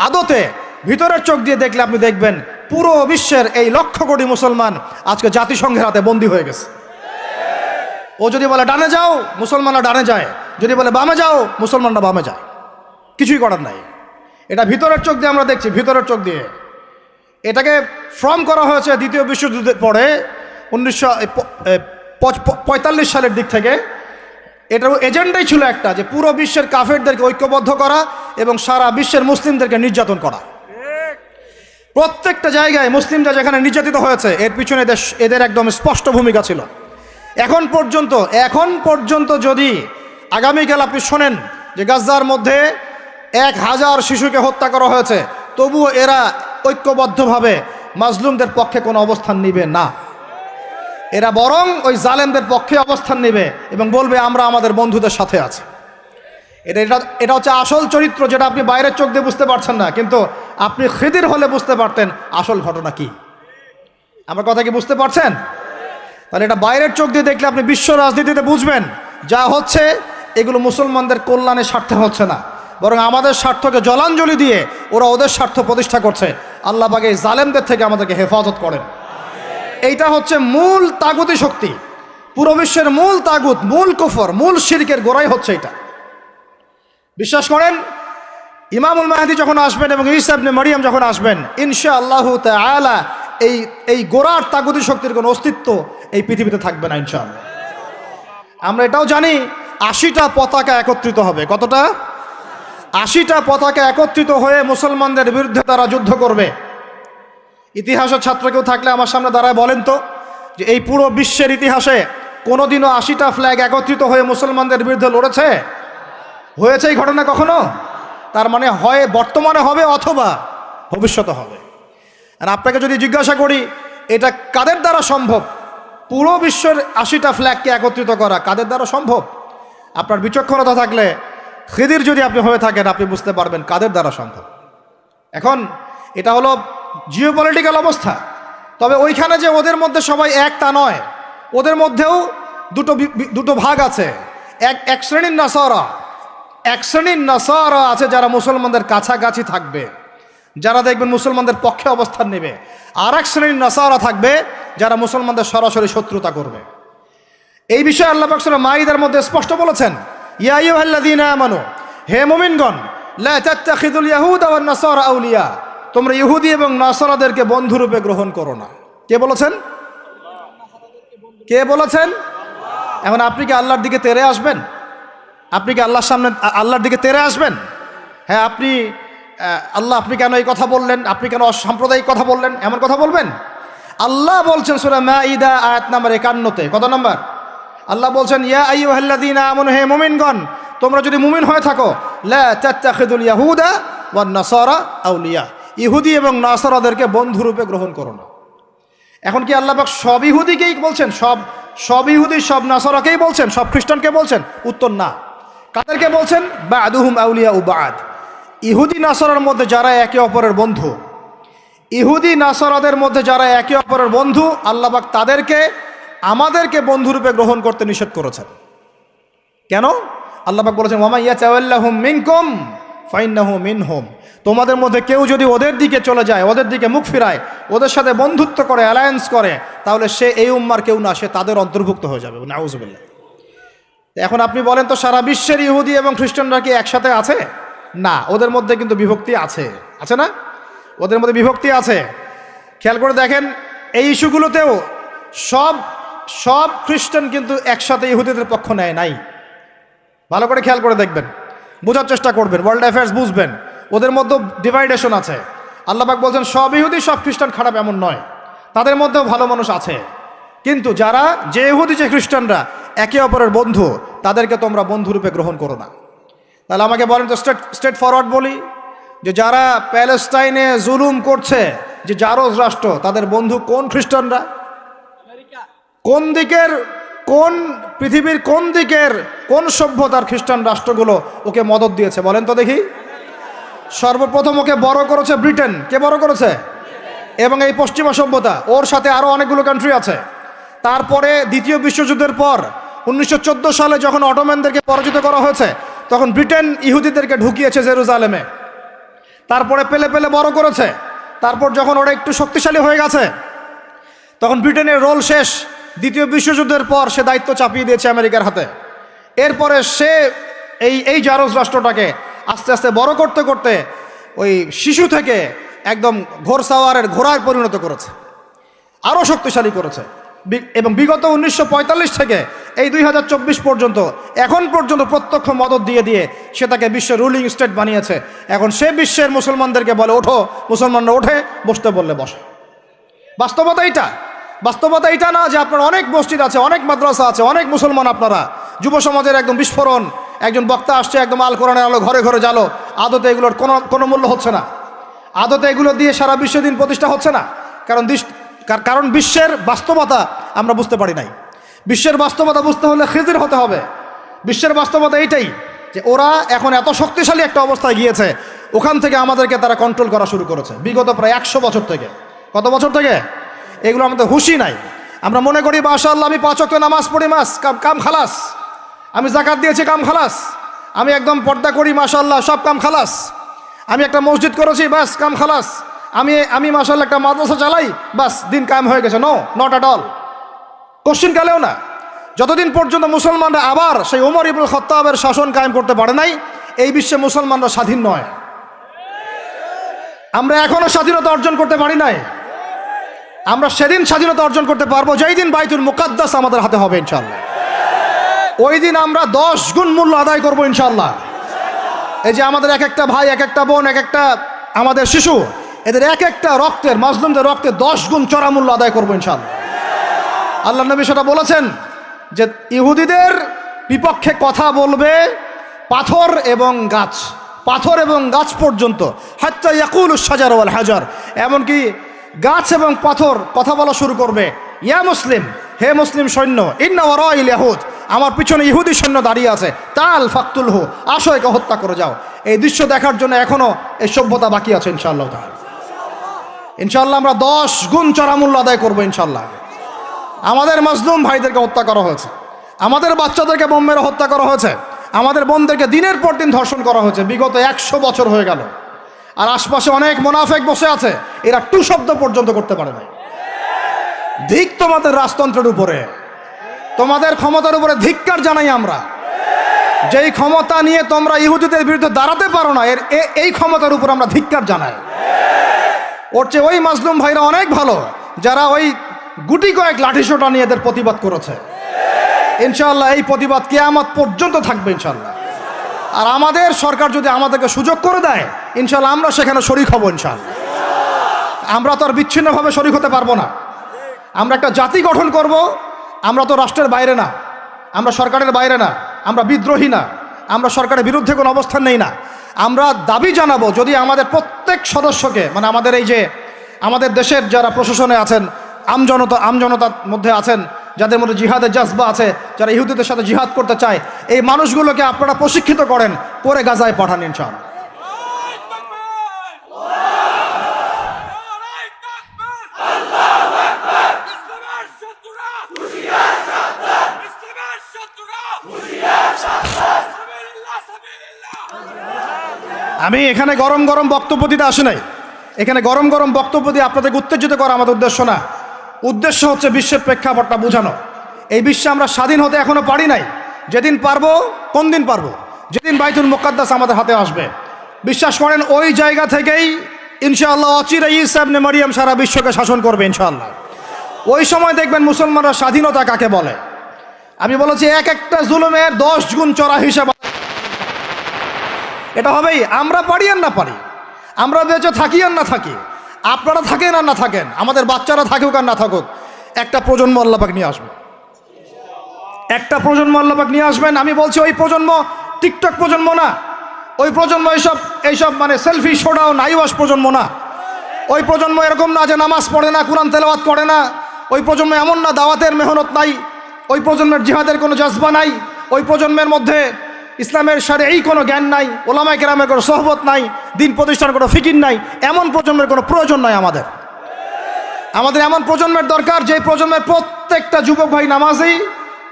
আদতে ভিতরের চোখ দিয়ে দেখলে আপনি দেখবেন পুরো বিশ্বের এই লক্ষ কোটি মুসলমান আজকে জাতিসংঘের হাতে বন্দী হয়ে গেছে। ও যদি বলে ডানে যাও, মুসলমানরা ডানে যায়, যদি বলে বামে যাও, মুসলমানরা বামে যায়, কিছুই করার নাই। এটা ভিতরের চোখ দিয়ে আমরা দেখছি, ভিতরের চোখ দিয়ে। এটাকে ফর্ম করা হয়েছে দ্বিতীয় বিশ্বযুদ্ধের পরে 1945 সালের দিক থেকে। এটার এজেন্ডাই ছিল একটা, যে পুরো বিশ্বের কাফেরদেরকে ঐক্যবদ্ধ করা এবং সারা বিশ্বের মুসলিমদেরকে নির্যাতন করা। প্রত্যেকটা জায়গায় মুসলিমরা যেখানে নির্যাতিত হয়েছে এর পিছনে এদের একদম স্পষ্ট ভূমিকা ছিল। এখন পর্যন্ত যদি আগামীকাল আপনি শোনেন যে গাজার মধ্যে 1000 শিশুকে হত্যা করা হয়েছে, তবুও এরা ঐক্যবদ্ধভাবে মাজলুমদের পক্ষে কোনো অবস্থান নিবে না। এরা বরং ওই জালেমদের পক্ষে অবস্থান নেবে এবং বলবে আমরা আমাদের বন্ধুদের সাথে আছি। এটা এটা এটা হচ্ছে আসল চরিত্র, যেটা আপনি বাইরের চোখ দিয়ে বুঝতে পারছেন না, কিন্তু আপনি খিদির হলে বুঝতে পারতেন আসল ঘটনা কি। আমার কথা কি বুঝতে পারছেন? তাহলে এটা বাইরের চোখ দিয়ে দেখলে আপনি বিশ্ব রাজনীতিতে বুঝবেন যা হচ্ছে এগুলো মুসলমানদের কল্যাণের স্বার্থে হচ্ছে না, বরং আমাদের স্বার্থকে জলাঞ্জলি দিয়ে ওরা ওদের স্বার্থ প্রতিষ্ঠা করছে। আল্লাহ পাক এই জালেমদের থেকে আমাদেরকে হেফাজত করেন। এইটা হচ্ছে মূল তাগুতি শক্তি, পুরো বিশ্বের মূল তাগুত, মূল কুফর, মূল শিরকের গোড়াই হচ্ছে এটা। বিশ্বাস করেন ইমামুল মাহদী যখন আসবেন এবং ঈসা ইবনে মারইয়াম যখন আসবেন, ইনশাআল্লাহু তাআলা এই গোড়ার তাগুতি শক্তির কোনো অস্তিত্ব এই পৃথিবীতে থাকবে না ইনশাআল্লাহ। আমরা এটাও জানি 80টা পতাকা একত্রিত হবে। কতটা? 80টা পতাকা একত্রিত হয়ে মুসলমানদের বিরুদ্ধে তারা যুদ্ধ করবে। ইতিহাসের ছাত্র কেউ থাকলে আমার সামনে দাঁড়ায় বলেন তো, যে এই পুরো বিশ্বের ইতিহাসে কোনোদিনও 80টা ফ্ল্যাগ একত্রিত হয়ে মুসলমানদের বিরুদ্ধে লড়েছে? হয়েছে এই ঘটনা কখনো? তার মানে হয় বর্তমানে হবে অথবা ভবিষ্যতে হবে। আর আপনাকে যদি জিজ্ঞাসা করি এটা কাদের দ্বারা সম্ভব, পুরো বিশ্বের 80টা ফ্ল্যাগকে একত্রিত করা কাদের দ্বারা সম্ভব? আপনার বিচক্ষণতা থাকলে, খিদির যদি আপনি হয়ে থাকেন, আপনি বুঝতে পারবেন কাদের দ্বারা সম্ভব। এখন এটা হলো জিওপলিটিক্যাল অবস্থা। তবে ওইখানে যে ওদের মধ্যে সবাই এক তা নয়, ওদের মধ্যেও দুটো ভাগ আছে। এক শ্রেণীর নাসারা আছে যারা মুসলমানদের কাছাকাছি থাকবে, যারা দেখবেন মুসলমানদের পক্ষে অবস্থান নেবে। আর এক শ্রেণীর নাসারা থাকবে যারা মুসলমানদের সরাসরি শত্রুতা করবে। এই বিষয়ে আল্লাহ পাক সূরা মাইদার মধ্যে স্পষ্ট বলেছেন, ইয়া আইয়ুহাল্লাযীনা আমানু, হে মুমিনগণ, লা তাত্তাখিযুল ইয়াহুদা ওয়ান নাসারা আউলিয়া, তোমরা ইহুদি এবং নাসারাদেরকে বন্ধুরূপে গ্রহণ করো না। কে বলেছেন? কে বলেছেন? এখন আপনি কি আল্লাহর দিকে তেরে আসবেন? আপনি কি আল্লাহর সামনে আল্লাহর দিকে তেরে আসবেন? হ্যাঁ, আল্লাহ আপনি কেন এই কথা বললেন, আপনি কেন অসাম্প্রদায়িক কথা বললেন, এমন কথা বলবেন? আল্লাহ বলছেন সূরা মাইদা আয়াত নাম্বার 51-তে, কত নাম্বার? আল্লাহ বলছেন, ইয়া আইয়ুহাল্লাযীনা আমানু, হে মুমিনগণ, তোমরা যদি মুমিন হয়ে থাকো, লা তাত্তাখিযুল ইয়াহুদা ওয়ান নাসারা আউলিয়া, ইহুদি এবং নাসারাদেরকে বন্ধুরূপে গ্রহণ করো না। এখন কি আল্লাহ পাক সব ইহুদিকেই বলছেন, সব ইহুদি সব নাসারাকেই বলছেন, সব খ্রিস্টানকে বলছেন? উত্তর না। কাদেরকে বলছেন? বা'দুহুম আউলিয়া উ বা'দ, ইহুদি নাসারার মধ্যে যারা একে অপরের বন্ধু, ইহুদি নাসারাদের মধ্যে যারা একে অপরের বন্ধু, আল্লাহ পাক তাদেরকে আমাদেরকে বন্ধুরূপে গ্রহণ করতে নিষেধ করেছেন। কেন? আল্লাহ পাক বলেছেন, ওয়া মান ইয়াতাওয়াল্লাহুম মিনকুম ফাইন্নাহু মিনহুম, তোমাদের মধ্যে কেউ যদি ওদের দিকে চলে যায়, ওদের দিকে মুখ ফিরায়, ওদের সাথে বন্ধুত্ব করে, অ্যালায়েন্স করে, তাহলে সে এই উম্মার কেউ না, সে তাদের অন্তর্ভুক্ত হয়ে যাবে। নাউজুবিল্লাহ। এখন আপনি বলেন তো, সারা বিশ্বের ইহুদি এবং খ্রিস্টানরা কি একসাথে আছে? না, ওদের মধ্যে কিন্তু বিভক্তি আছে, আছে না? ওদের মধ্যে বিভক্তি আছে। খেয়াল করে দেখেন, এই ইস্যুগুলোতেও সব খ্রিস্টান কিন্তু একসাথে ইহুদিদের পক্ষ নেয় নাই। ভালো করে খেয়াল করে দেখবেন, বোঝার চেষ্টা করবেন, ওয়ার্ল্ড অ্যাফেয়ার্স বুঝবেন। ওদের মধ্যে ডিভাইডেশন আছে। আল্লাহ পাক বলছেন সব ইহুদি সব খ্রিস্টান খারাপ এমন নয়, তাদের মধ্যেও ভালো মানুষ আছে। কিন্তু যে ইহুদি যে খ্রিস্টানরা একে অপরের বন্ধু, তাদেরকে তোমরা বন্ধুরূপে গ্রহণ করো না। তাহলে আমাকে বলেন তো, স্ট্রেট ফরওয়ার্ড বলি, যে যারা প্যালেস্টাইনে জুলুম করছে, যে জারজ রাষ্ট্র, তাদের বন্ধু কোন খ্রিস্টানরা? কোন দিকের, কোন পৃথিবীর কোন দিকের, কোন সভ্যতার খ্রিস্টান রাষ্ট্রগুলো ওকে মদদ দিয়েছে বলেন তো দেখি? সর্বপ্রথম ওকে বড় করেছে ব্রিটেন। কে বড় করেছে? এবং এই পশ্চিমা সভ্যতা, ওর সাথে আরও অনেকগুলো কান্ট্রি আছে। তারপরে দ্বিতীয় বিশ্বযুদ্ধের পর 1914 সালে যখন অটোম্যানদেরকে পরাজিত করা হয়েছে, তখন ব্রিটেন ইহুদিদেরকে ঢুকিয়েছে জেরুজালেমে। তারপরে পেলে বড় করেছে। তারপর যখন ওরা একটু শক্তিশালী হয়ে গেছে, তখন ব্রিটেনের রোল শেষ। দ্বিতীয় বিশ্বযুদ্ধের পর সে দায়িত্ব চাপিয়ে দিয়েছে আমেরিকার হাতে। এরপরে সে এই জারজ রাষ্ট্রটাকে আস্তে আস্তে বড় করতে করতে ওই শিশু থেকে একদম ঘোড়সাওয়ারের ঘোড়ায় পরিণত করেছে, আরও শক্তিশালী করেছে। এবং বিগত 1945 থেকে এই 2024 পর্যন্ত, এখন পর্যন্ত প্রত্যক্ষ মদত দিয়ে সে তাকে বিশ্বের রুলিং স্টেট বানিয়েছে। এখন সে বিশ্বের মুসলমানদেরকে বলে, ওঠো, মুসলমানরা ওঠে, বসতে বললে বসে। বাস্তবতা এটা না যে আপনার অনেক মসজিদ আছে, অনেক মাদ্রাসা আছে, অনেক মুসলমান, আপনারা যুব সমাজের একদম বিস্ফোরণ, একজন বক্তা আসছে, একদম আল কোরআনের আলো ঘরে ঘরে জ্বালো। আদতে এগুলোর কোনো মূল্য হচ্ছে না। আদতে এগুলো দিয়ে সারা বিশ্ব দিন প্রতিষ্ঠা হচ্ছে না। কারণ বিশ্বের বাস্তবতা আমরা বুঝতে পারি নাই। বিশ্বের বাস্তবতা বুঝতে হলে খিজির হতে হবে। বিশ্বের বাস্তবতা এইটাই যে ওরা এখন এত শক্তিশালী একটা অবস্থায় গিয়েছে, ওখান থেকে আমাদেরকে তারা কন্ট্রোল করা শুরু করেছে বিগত প্রায় 100 বছর থেকে। কত বছর থেকে? এগুলো আমাদের হুঁশই নাই। আমরা মনে করি মাশাআল্লাহ আমি 5 ওয়াক্ত নামাজ পড়ি, কাম খালাস, আমি যাকাত দিয়েছি, কাম খালাস, আমি একদম পর্দা করি, মাশাআল্লাহ সব কাম খালাস, আমি একটা মসজিদ করেছি, বাস কাম খালাস, আমি মাশাআল্লাহ একটা মাদ্রাসা চালাই, বাস দিন কায়েম হয়ে গেছে। No, not at all. Question কালেও না। যতদিন পর্যন্ত মুসলমানরা আবার সেই ওমর ইবনুল খাত্তাবের শাসন কায়েম করতে পারে নাই, এই বিশ্বে মুসলমানরা স্বাধীন নয়। আমরা এখনো স্বাধীনতা অর্জন করতে পারি নাই। আমরা সেদিন স্বাধীনতা অর্জন করতে পারবো যেই দিন বাইতুল মুকাদ্দাস আমাদের হাতে হবে ইনশাআল্লাহ। ওই দিন আমরা 10 গুণ মূল্য আদায় করবো ইনশাআল্লাহ। এই যে আমাদের এক একটা ভাই, এক একটা বোন, এক একটা আমাদের শিশু, এদের এক একটা রক্তের, মাজলুমদের রক্তের 10 গুণ চড়া মূল্য আদায় করবো ইনশাআল্লাহ। আল্লাহ নবী সেটা বলেছেন যে ইহুদিদের বিপক্ষে কথা বলবে পাথর এবং গাছ, পাথর এবং গাছ পর্যন্ত, হাত্তা ইয়াকুলুশ শাজার ওয়াল হাজার, এমনকি গাছ এবং পাথর কথা বলা শুরু করবে, ইয়া মুসলিম, হে মুসলিম সৈন্য, ইন্না ওয়ারাইল ইয়াহুদ, আমার পিছনে ইহুদি সৈন্য দাঁড়িয়ে আছে, তাল ফাকতুলহু, আসো একে হত্যা করে যাও। এই দৃশ্য দেখার জন্য এখনো এই সভ্যতা বাকি আছে ইনশাআল্লাহ। ইনশাআল্লাহ আমরা 10 গুণ চড়া মূল্য আদায় করবো ইনশাআল্লাহ। আমাদের মাজলুম ভাইদেরকে হত্যা করা হয়েছে, আমাদের বাচ্চাদেরকে বোম মেরে হত্যা করা হয়েছে, আমাদের বোনদেরকে দিনের পর দিন ধর্ষণ করা হয়েছে, বিগত 100 বছর হয়ে গেল। আর আশপাশে অনেক মুনাফিক বসে আছে, এরা টু শব্দ পর্যন্ত করতে পারে না। ধিক তোমাদের রাজতন্ত্রের উপরে, তোমাদের ক্ষমতার উপরে ধিক্কার জানাই আমরা। যেই ক্ষমতা নিয়ে তোমরা ইহুদিদের বিরুদ্ধে দাঁড়াতে পারো না, এই ক্ষমতার উপর আমরা ধিক্কার জানাই। ওর চেয়ে ওই মাজলুম ভাইরা অনেক ভালো যারা ওই গুটি কয়েক লাঠিসোঁটা নিয়ে এদের প্রতিবাদ করেছে। ইনশাআল্লাহ এই প্রতিবাদ কিয়ামত পর্যন্ত থাকবে ইনশাআল্লাহ। আর আমাদের সরকার যদি আমাদেরকে সুযোগ করে দেয়, ইনশাআল্লাহ আমরা সেখানে শরিক হব ইনশাআল্লাহ। আমরা তো আর বিচ্ছিন্নভাবে শরিক হতে পারবো না। আমরা একটা জাতি গঠন করব। আমরা তো রাষ্ট্রের বাইরে না, আমরা সরকারের বাইরে না, আমরা বিদ্রোহী না, আমরা সরকারের বিরুদ্ধে কোনো অবস্থান নেই না। আমরা দাবি জানাবো যদি আমাদের প্রত্যেক সদস্যকে, মানে আমাদের এই যে আমাদের দেশের যারা প্রশাসনে আছেন, আমজনতার মধ্যে আছেন, যাদের মধ্যে জিহাদের জাজবা আছে, যারা ইহুদিদের সাথে জিহাদ করতে চায়, এই মানুষগুলোকে আপনারা প্রশিক্ষিত করেন, করে গাজায় পাঠান ইনশাআল্লাহ। আমি এখানে গরম গরম বক্তব্য দিতে আসি নাই। এখানে গরম গরম বক্তব্য দিয়ে আপনাদেরকে উত্তেজিত করা আমাদের উদ্দেশ্য না। উদ্দেশ্য হচ্ছে বিশ্বের প্রেক্ষাপটটা বোঝানো। এই বিশ্বে আমরা স্বাধীন হতে এখনো পারি নাই। যেদিন পারবো, কোন দিন পারবো? যেদিন বাইতুল মুকাদ্দাস আমাদের হাতে আসবে। বিশ্বাস করেন ওই জায়গা থেকেই ইনশাআল্লাহ অচিরে ঈসা ইবনে মারিয়াম সারা বিশ্বকে শাসন করবে ইনশাআল্লাহ। ওই সময় দেখবেন মুসলমানরা স্বাধীনতা কাকে বলে। আমি বলেছি এক একটা জুলুমের 10 গুণ চড়া হিসাব এটা হবেই। আমরা পারি আর না পারি, আমরা বেঁচে থাকি আর না থাকি, আপনারা থাকেন আর না থাকেন, আমাদের বাচ্চারা থাকুক আর না থাকুক, একটা প্রজন্ম আল্লাহ পাক নিয়ে আসবে। একটা প্রজন্ম আল্লাহ পাক নিয়ে আসবেন। আমি বলছি ওই প্রজন্ম টিকটক প্রজন্ম না, ওই প্রজন্ম এইসব মানে সেলফি শোডাউন আইওয়াশ প্রজন্ম না। ওই প্রজন্ম এরকম না যে নামাজ পড়ে না, কুরআন তেলাওয়াত করে না। ওই প্রজন্ম এমন না দাওয়াতের মেহনত নাই, ওই প্রজন্মের জিহাদের কোনো জজবা নাই, ওই প্রজন্মের মধ্যে ইসলামের শারঈ কোনো জ্ঞান নাই, ওলামায়ে কেরামের কোনো সোহবত নাই, দিন প্রতিষ্ঠানের কোনো ফিকির নাই। এমন প্রজন্মের কোনো প্রয়োজন নাই আমাদের। এমন প্রজন্মের দরকার যে প্রজন্মের প্রত্যেকটা যুবক ভাই নামাজি,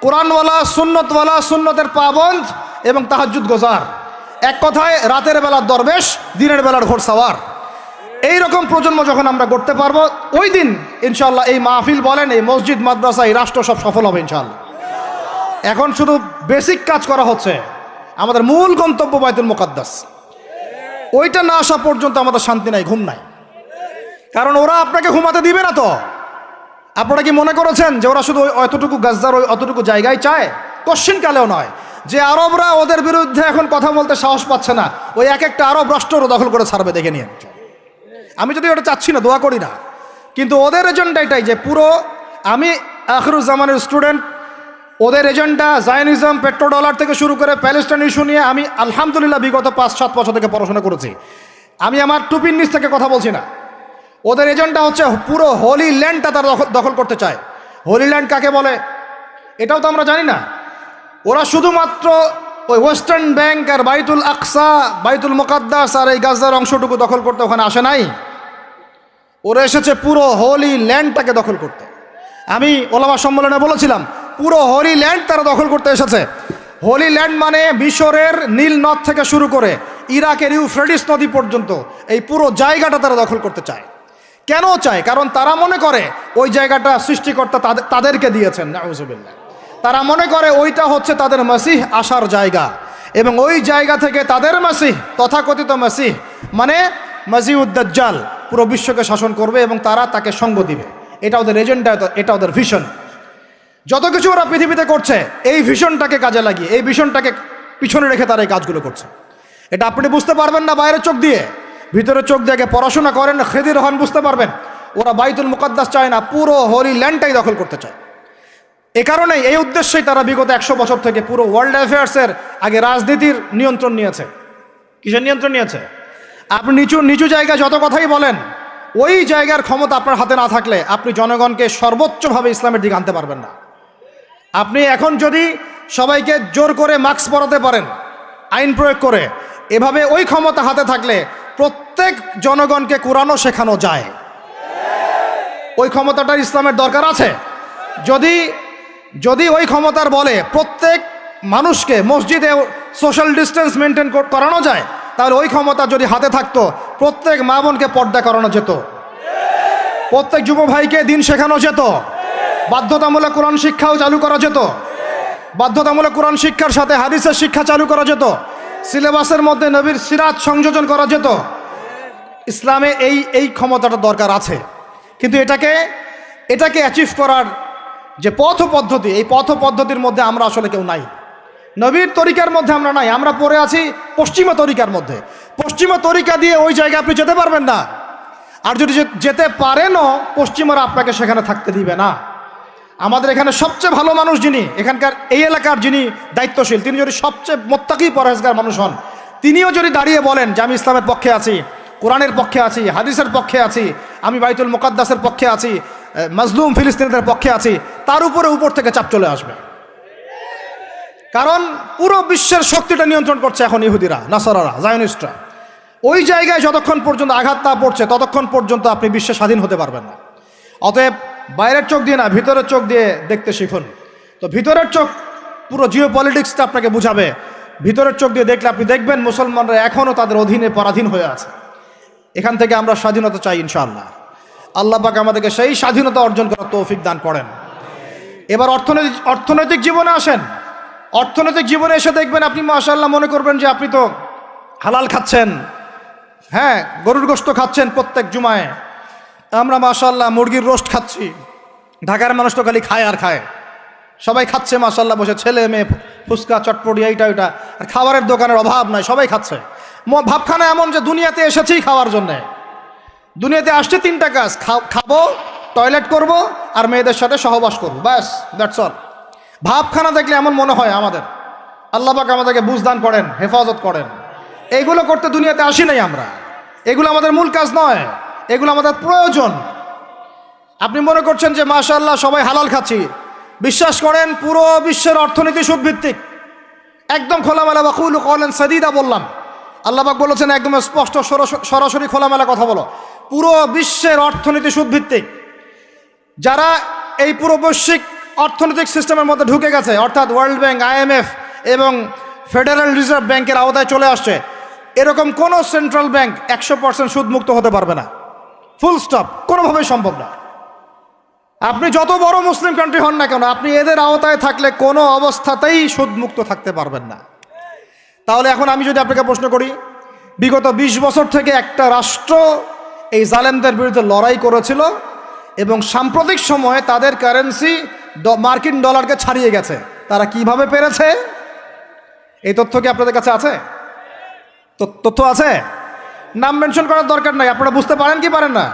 কোরআনওয়ালা, সুন্নতওয়ালা, সুন্নতের পাবন্দ এবং তাহাজ্জুদ গোজার। এক কথায় রাতের বেলার দরবেশ, দিনের বেলার ঘোড়সাওয়ার। এইরকম প্রজন্ম যখন আমরা গড়তে পারবো, ওই দিন ইনশাআল্লাহ এই মাহফিল বলেন, এই মসজিদ, মাদ্রাসা, এই রাষ্ট্র সব সফল হবে ইনশাআল্লাহ। এখন শুধু বেসিক কাজ করা হচ্ছে। আমাদের মূল গন্তব্য বাইতুল মুকাদ্দাস। ওইটা না আসা পর্যন্ত আমাদের শান্তি নাই, ঘুম নাই। কারণ ওরা আপনাকে ঘুমাতে দিবে না। তো আপনারা কি মনে করেছেন যে ওরা শুধু অতটুকু গাজার ওই অতটুকু জায়গায় চায়? কোশ্চিন কালেও নয়। যে আরবরা ওদের বিরুদ্ধে এখন কথা বলতে সাহস পাচ্ছে না, ওই এক একটা আরব রাষ্ট্র দখল করে ছাড়বে, দেখে নিয়ে। আমি যদি ওটা চাচ্ছি না, দোয়া করি না, কিন্তু ওদের এজেন্ডা এটাই যে পুরো, আমি আখিরুজ্জামানের স্টুডেন্ট, ওদের এজেন্ডা জায়নিজম, পেট্রোডলার থেকে শুরু করে প্যালেস্টাইন ইস্যু নিয়ে আমি আলহামদুলিল্লাহ বিগত 5-7 বছর থেকে পড়াশোনা করেছি। আমি আমার টুপির নিচ থেকে কথা বলছি না। ওদের এজেন্ডা হচ্ছে পুরো হোলি ল্যান্ডটা তারা দখল করতে চায়। হোলি ল্যান্ড কাকে বলে এটাও তো আমরা জানি না। ওরা শুধুমাত্র ওই ওয়েস্টার্ন ব্যাংক আর বাইতুল আকসা, বাইতুল মুকাদ্দাস আর এই গাজার অংশটুকু দখল করতে ওখানে আসে নাই। ওরা এসেছে পুরো হোলি ল্যান্ডটাকে দখল করতে। আমি ওলামা সম্মেলনে বলেছিলাম, পুরো হোলি ল্যান্ড তারা দখল করতে এসেছে। হোলি ল্যান্ড মানে মিশরের নীল নদ থেকে শুরু করে ইরাকের ইউফ্রেটিস নদী পর্যন্ত এই পুরো জায়গাটা তারা দখল করতে চায়। কেন চায়? কারণ তারা মনে করে ওই জায়গাটা সৃষ্টিকর্তা তাদেরকে দিয়েছেন, নাউজুবিল্লাহ। তারা মনে করে ওইটা হচ্ছে তাদের মাসিহ আসার জায়গা, এবং ওই জায়গা থেকে তাদের মাসিহ, তথাকথিত মাসিহ মানে মাসিহুদ দাজ্জাল, পুরো বিশ্বকে শাসন করবে এবং তারা তাকে সঙ্গ দিবে। এটা ওদের এজেন্ডা, এটা ওদের ভিশন। যত কিছু ওরা পৃথিবীতে করছে এই ভিশনটাকে কাজে লাগিয়ে, এই ভিশনটাকে পিছনে রেখে তারা এই কাজগুলো করছে। এটা আপনি বুঝতে পারবেন না বাইরের চোখ দিয়ে, ভিতরের চোখ দিয়ে পড়াশোনা করেন, খেদির হন, বুঝতে পারবেন। ওরা বাইতুল মুকাদ্দাস চায় না, পুরো হোলি ল্যান্ডটাই দখল করতে চায়। এ কারণেই, এই উদ্দেশ্যেই তারা বিগত 100 বছর থেকে পুরো ওয়ার্ল্ড অ্যাফেয়ার্সের আগে রাজনীতির নিয়ন্ত্রণ নিয়েছে। কিসের নিয়ন্ত্রণ নিয়েছে? আপনি নিচু নিচু জায়গায় যত কথাই বলেন, ওই জায়গার ক্ষমতা আপনার হাতে না থাকলে আপনি জনগণকে সর্বোচ্চভাবে ইসলামের দিকে আনতে পারবেন না। আপনি এখন যদি সবাইকে জোর করে মাস্ক পরাতে পারেন আইন প্রয়োগ করে, এভাবে ওই ক্ষমতা হাতে থাকলে প্রত্যেক জনগণকে কোরআনও শেখানো যায়। ওই ক্ষমতাটা ইসলামের দরকার আছে। যদি ওই ক্ষমতার বলে প্রত্যেক মানুষকে মসজিদে সোশ্যাল ডিস্টেন্স মেনটেন করানো যায়, তাহলে ওই ক্ষমতা যদি হাতে থাকতো প্রত্যেক মা বোনকে পর্দা করানো যেত, প্রত্যেক যুব ভাইকে দিন শেখানো যেত, বাধ্যতামূলক কোরআন শিক্ষাও চালু করা যেত, বাধ্যতামূলক কোরআন শিক্ষার সাথে হাদিসের শিক্ষা চালু করা যেত, সিলেবাসের মধ্যে নবীর সিরাত সংযোজন করা যেত। ইসলামে এই ক্ষমতাটা দরকার আছে। কিন্তু এটাকে অ্যাচিভ করার যে পথ পদ্ধতি, এই পথ পদ্ধতির মধ্যে আমরা আসলে কেউ নাই। নবীর তরিকার মধ্যে আমরা নাই, আমরা পড়ে আছি পশ্চিমা তরিকার মধ্যে। পশ্চিমা তরিকা দিয়ে ওই জায়গায় আপনি যেতে পারবেন না। আর যদি যেতে পারেনও, পশ্চিমারা আপনাকে সেখানে থাকতে দিবে না। আমাদের এখানে সবচেয়ে ভালো মানুষ যিনি, এখানকার এই এলাকার যিনি দায়িত্বশীল, তিনি যদি সবচেয়ে মোত্তাকি পরহেজগার মানুষ হন, তিনিও যদি দাঁড়িয়ে বলেন যে আমি ইসলামের পক্ষে আছি, কোরআনের পক্ষে আছি, হাদিসের পক্ষে আছি, আমি বাইতুল মুকাদ্দাসের পক্ষে আছি, মাজলুম ফিলিস্তিনিদের পক্ষে আছি, তার উপর থেকে চাপ চলে আসবে। কারণ পুরো বিশ্বের শক্তিটা নিয়ন্ত্রণ করছে এখন ইহুদিরা, নাসারারা, জায়নিস্টরা। ওই জায়গায় যতক্ষণ পর্যন্ত আঘাত না পড়ছে ততক্ষণ পর্যন্ত আপনি বিশ্বে স্বাধীন হতে পারবেন না। অতএব বাইরের চোখ দিয়ে না, ভিতরের চোখ দিয়ে দেখতে শিখুন। তো ভিতরের চোখ পুরো জিও পলিটিক্সটা আপনাকে বুঝাবে। ভিতরের চোখ দিয়ে দেখলে আপনি দেখবেন মুসলমানরা এখনও তাদের অধীনে পরাধীন হয়ে আছে। এখান থেকে আমরা স্বাধীনতা চাই ইনশাআল্লাহ। আল্লাহ পাক আমাদেরকে সেই স্বাধীনতা অর্জন করার তৌফিক দান করেন। এবার অর্থনৈতিক জীবনে আসেন। অর্থনৈতিক জীবনে এসে দেখবেন আপনি মাশাআল্লাহ মনে করবেন যে আপনি তো হালাল খাচ্ছেন, হ্যাঁ, গরুর গোশত খাচ্ছেন প্রত্যেক জুমায়। আমরা মাশাআল্লাহ মুরগির রোস্ট খাচ্ছি। ঢাকার মানুষ তো খালি খায় আর খায়, সবাই খাচ্ছে মাশাআল্লাহ বসে, ছেলে মেয়ে, ফুচকা চটপটি এইটা ওইটা, আর খাবারের দোকানের অভাব নাই, সবাই খাচ্ছে। ভাবখানা এমন যে দুনিয়াতে এসেছি খাওয়ার জন্যে। দুনিয়াতে আসছে 3টা কাজ, খাবো, টয়লেট করব, আর মেয়েদের সাথে সহবাস করব, ব্যাস, দ্যাটস অল। ভাবখানা দেখলে এমন মনে হয় আমাদের। আল্লাহ পাক আমাদেরকে বুঝদান করেন, হেফাজত করেন। এগুলো করতে দুনিয়াতে আসি নাই আমরা, এগুলো আমাদের মূল কাজ নয়, এগুলো আমাদের প্রয়োজন। আপনি মনে করছেন যে মাশাআল্লাহ সবাই হালাল খাচ্ছি, বিশ্বাস করেন পুরো বিশ্বের অর্থনীতি সুদভিত্তিক, একদম খোলামেলা। ওয়াকুলু কওলান সাদীদা বললাম, আল্লাহ পাক বলেছেন একদম স্পষ্ট সরাসরি খোলামেলা কথা বলো। পুরো বিশ্বের অর্থনীতি সুদভিত্তিক। যারা এই পুরো বৈশ্বিক অর্থনৈতিক সিস্টেমের মধ্যে ঢুকে গেছে, অর্থাৎ ওয়ার্ল্ড ব্যাংক, IMF এবং ফেডারেল রিজার্ভ ব্যাংকের আওতায় চলে আসছে, এরকম কোনো সেন্ট্রাল ব্যাংক 100% সুদমুক্ত হতে পারবে না। ফুল স্টপ, কোনোভাবেই সম্ভব না। আপনি যত বড় মুসলিম কান্ট্রি হন না কেন, আপনি এদের আওতায় থাকলে কোনো অবস্থাতেই সুদমুক্ত থাকতে পারবেন না। তাহলে এখন আমি যদি আপনাকে প্রশ্ন করি, বিগত 20 বছর থেকে একটা রাষ্ট্র এই জালেমদের বিরুদ্ধে লড়াই করেছিল এবং সাম্প্রতিক সময়ে তাদের কারেন্সি মার্কিন ডলারকে ছাড়িয়ে গেছে, তারা কিভাবে পেরেছে? এই তথ্য কি আপনাদের কাছে আছে? তথ্য আছে? নাম মেনশন করার দরকার নাই, আপনারা বুঝতে পারেন কি পারেন না?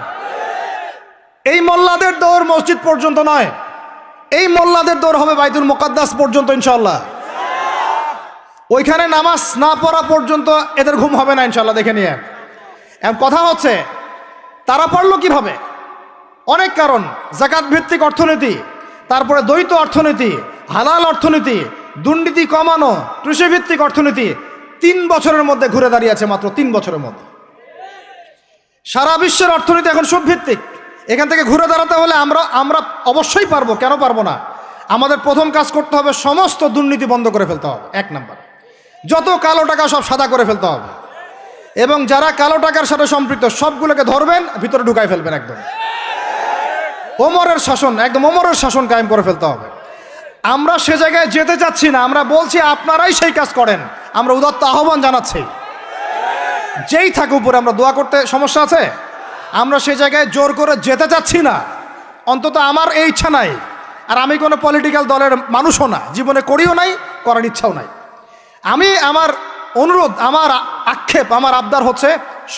এই মোল্লাদের দৌড় মসজিদ পর্যন্ত নয়, এই মোল্লাদের দৌড় হবে বাইতুল মুকাদ্দাস পর্যন্ত ইনশাআল্লাহ। ওইখানে নামাজ না পড়া পর্যন্ত এদের ঘুম হবে না ইনশাআল্লাহ, দেখে নিয়ে। এখন কথা হচ্ছে তারা পড়লো কিভাবে? অনেক কারণ, যাকাত ভিত্তিক অর্থনীতি, তারপরে দ্বৈত অর্থনীতি, হালাল অর্থনীতি, দুর্নীতি কমানো, কৃষিভিত্তিক অর্থনীতি 3 বছরের মধ্যে ঘুরে দাঁড়িয়েছে, মাত্র 3 বছরের মধ্যে। সারা বিশ্বের অর্থনীতি এখন সুদভিত্তিক। এখান থেকে ঘুরে দাঁড়াতে হলে আমরা অবশ্যই পারবো, কেন পারবো না? আমাদের প্রথম কাজ করতে হবে, সমস্ত দুর্নীতি বন্ধ করে ফেলতে হবে। 1 নাম্বার, যত কালো টাকা সব সাদা করে ফেলতে হবে, এবং যারা কালো টাকার সাথে সম্পৃক্ত সবগুলোকে ধরবেন, ভিতরে ঢুকাই ফেলবেন। একদম ওমরের শাসন, একদম ওমরের শাসন কায়েম করে ফেলতে হবে। আমরা সে জায়গায় যেতে চাচ্ছি না, আমরা বলছি আপনারাই সেই কাজ করেন। আমরা উদাত্ত আহ্বান জানাচ্ছি, যেই থাকে উপরে, আমরা দোয়া করতে সমস্যা আছে? আমরা সেই জায়গায় জোর করে যেতে চাচ্ছি না, অন্তত আমার এই ইচ্ছা নাই। আর আমি কোনো পলিটিক্যাল দলের মানুষও না, জীবনে করিও নাই, করার ইচ্ছাও নাই। আমি আমার অনুরোধ, আমার আক্ষেপ, আমার আবদার হচ্ছে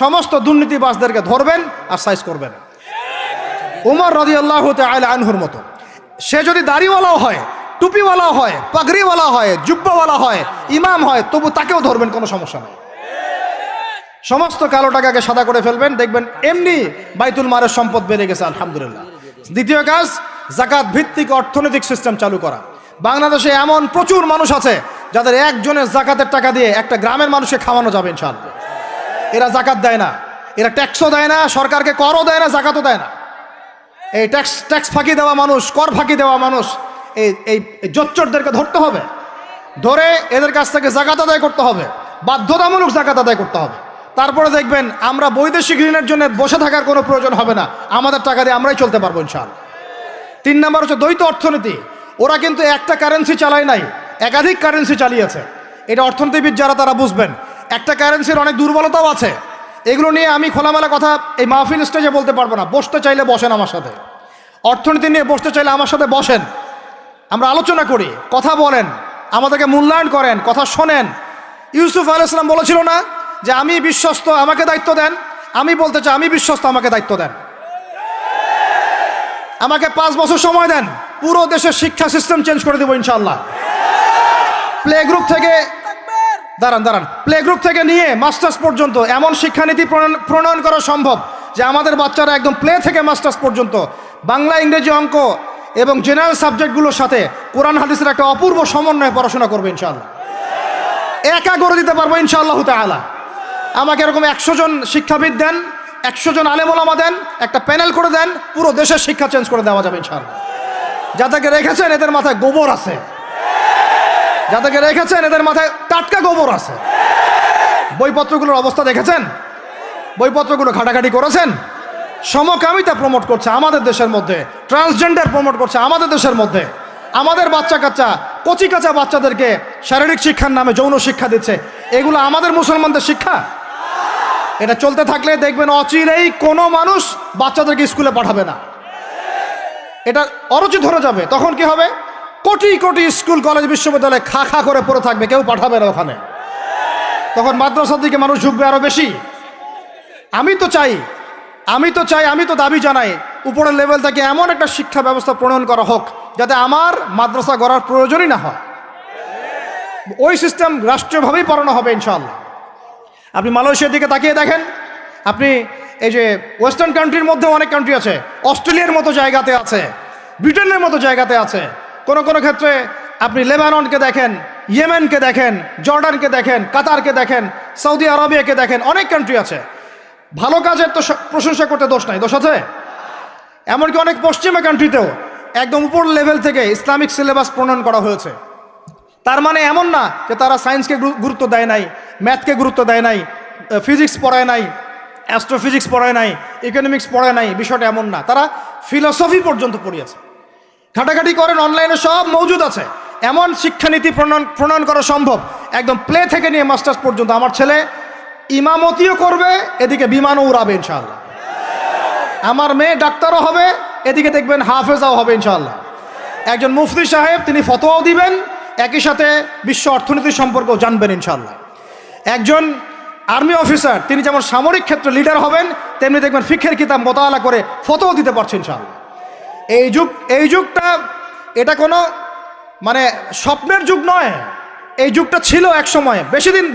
সমস্ত দুর্নীতিবাজদেরকে ধরবেন আর সাইজ করবেন। উমর রাদিয়াল্লাহু তাআলা আনহুর মতো সে যদি দাড়িওয়ালাও হয়, টুপিওয়ালাও হয়, পাগড়িওয়ালা হয়, জুব্বাওয়ালা হয়, ইমাম হয়, তবু তাকেও ধরবেন, কোনো সমস্যা নেই। সমস্ত কালো টাকাকে সাদা করে ফেলবেন, দেখবেন এমনি বাইতুল মালের সম্পদ বেড়ে গেছে, আলহামদুলিল্লাহ। দ্বিতীয় কাজ, যাকাত ভিত্তিক অর্থনৈতিক সিস্টেম চালু করা। বাংলাদেশে এমন প্রচুর মানুষ আছে যাদের একজনের যাকাতের টাকা দিয়ে একটা গ্রামের মানুষকে খাওয়ানো যাবে ইনশাআল্লাহ। এরা যাকাত দেয় না, এরা ট্যাক্সও দেয় না, সরকারকে করও দেয় না, যাকাতও দেয় না। এই ট্যাক্স ফাঁকি দেওয়া মানুষ, কর ফাঁকি দেওয়া মানুষ, এই জোচ্চরদেরকে ধরতে হবে, ধরে এদের কাছ থেকে যাকাত আদায় করতে হবে, বাধ্যতামূলক যাকাত আদায় করতে হবে। তারপরে দেখবেন আমরা বৈদেশিক ঋণের জন্য বসে থাকার কোনো প্রয়োজন হবে না, আমাদের টাকা দিয়ে আমরাই চলতে পারবো ইনশাআল্লাহ। 3 নাম্বার হচ্ছে দ্বৈত অর্থনীতি। ওরা কিন্তু একটা কারেন্সি চালায় নাই, একাধিক কারেন্সি চালিয়েছে। এটা অর্থনীতিবিদ যারা তারা বুঝবেন। একটা কারেন্সির অনেক দুর্বলতাও আছে, এগুলো নিয়ে আমি খোলামেলা কথা এই মাহফিল স্টেজে বলতে পারবো না। বসতে চাইলে বসেন আমার সাথে, অর্থনীতি নিয়ে বসতে চাইলে আমার সাথে বসেন, আমরা আলোচনা করি, কথা বলেন, আমাদেরকে মূল্যায়ন করেন, কথা শোনেন। ইউসুফ আলাইহিস সালাম বলেছিল না যে আমি বিশ্বস্ত, আমাকে দায়িত্ব দেন? আমি বলতে চাই আমি বিশ্বস্ত, আমাকে দায়িত্ব দেন। আমাকে 5 বছর সময় দেন, পুরো দেশের শিক্ষা সিস্টেম চেঞ্জ করে দেবো ইনশাআল্লাহ। প্লে গ্রুপ থেকে প্লে গ্রুপ থেকে নিয়ে মাস্টার্স পর্যন্ত এমন শিক্ষানীতি প্রণয়ন করা সম্ভব যে আমাদের বাচ্চারা একদম প্লে থেকে মাস্টার্স পর্যন্ত বাংলা, ইংরেজি, অঙ্ক এবং জেনারেল সাবজেক্টগুলোর সাথে কোরআন হাদিসের একটা অপূর্ব সমন্বয়ে পড়াশোনা করবে ইনশাআল্লাহ। একা করে দিতে পারবো ইনশাআল্লাহ তাআলা। আমাকে এরকম 100 জন শিক্ষাবিদ দেন, 100 জন আলেম ওলামা দেন, একটা প্যানেল করে দেন, পুরো দেশের শিক্ষা চেঞ্জ করে দেওয়া যাবে ইনশাআল্লাহ। যাদেরকে রেখেছেন এদের মাথায় গোবর আছে, যাদেরকে রেখেছেন এদের মাথায় টাটকা গোবর আছে। বইপত্রগুলোর অবস্থা দেখেছেন? বইপত্রগুলো ঘাটাঘাটি করেছেন? সমকামিতা প্রমোট করছে আমাদের দেশের মধ্যে, ট্রান্সজেন্ডার প্রমোট করছে আমাদের দেশের মধ্যে। আমাদের বাচ্চা কাচ্চা, কচি কাঁচা বাচ্চাদেরকে শারীরিক শিক্ষার নামে যৌন শিক্ষা দিচ্ছে। এগুলো আমাদের মুসলমানদের শিক্ষা? এটা চলতে থাকলে দেখবেন অচিরেই কোনো মানুষ বাচ্চাদেরকে স্কুলে পাঠাবে না, এটা অরুচি ধরে যাবে। তখন কি হবে? কোটি কোটি স্কুল, কলেজ, বিশ্ববিদ্যালয়ে খা খা করে পড়ে থাকবে, কেউ পাঠাবে না ওখানে। তখন মাদ্রাসার দিকে মানুষ ঝুঁকবে আরো বেশি। আমি তো দাবি জানাই উপরের লেভেল থেকে এমন একটা শিক্ষা ব্যবস্থা প্রণয়ন করা হোক যাতে আমার মাদ্রাসা গড়ার প্রয়োজনই না হয়। ওই সিস্টেম রাষ্ট্রীয়ভাবেই পড়ানো হবে ইনশাআল্লাহ। আপনি মালয়েশিয়ার দিকে তাকিয়ে দেখেন, আপনি এই যে ওয়েস্টার্ন কান্ট্রির মধ্যে অনেক কান্ট্রি আছে, অস্ট্রেলিয়ার মতো জায়গাতে আছে, ব্রিটেনের মতো জায়গাতে আছে, কোনো কোনো ক্ষেত্রে আপনি লেবাননকে দেখেন, ইয়েমেনকে দেখেন, জর্ডানকে দেখেন, কাতারকে দেখেন, সৌদি আরবিয়াকে দেখেন, অনেক কান্ট্রি আছে। ভালো কাজের তো প্রশংসা করতে দোষ নাই, দোষ আছে? এমনকি অনেক পশ্চিমা কান্ট্রিতেও একদম উপর লেভেল থেকে ইসলামিক সিলেবাস প্রণয়ন করা হয়েছে। তার মানে এমন না যে তারা সায়েন্সকে গুরুত্ব দেয় নাই, ম্যাথকে গুরুত্ব দেয় নাই, ফিজিক্স পড়ায় নাই, অ্যাস্ট্রোফিজিক্স পড়ায় নাই, ইকোনমিক্স পড়ায় নাই, বিষয়টা এমন না। তারা ফিলসফি পর্যন্ত পড়িয়েছে। ঘাটাঘাটি করেন, অনলাইনে সব মজুদ আছে। এমন শিক্ষানীতি প্রণয়ন করা সম্ভব, একদম প্লে থেকে নিয়ে মাস্টার্স পর্যন্ত। আমার ছেলে ইমামতিও করবে, এদিকে বিমানও উড়াবে ইনশাআল্লাহ। আমার মেয়ে ডাক্তারও হবে, এদিকে দেখবেন হাফেজাও হবে ইনশাআল্লাহ। একজন মুফতি সাহেব, তিনি ফতোয়াও দিবেন, একই সাথে বিশ্ব অর্থনীতি সম্পর্কেও জানবেন ইনশাআল্লাহ। একজন আর্মি অফিসার, তিনি যেমন সামরিক ক্ষেত্রে লিডার হবেন, তেমনি দেখবেন ফিকহের কিতাব মোতালা করে ফতোয়া দিতে পারছেন ইনশাআল্লাহ। এই যুগটা এটা কোনো মানে স্বপ্নের যুগ নয়, এই যুগটা ছিল এক সময়।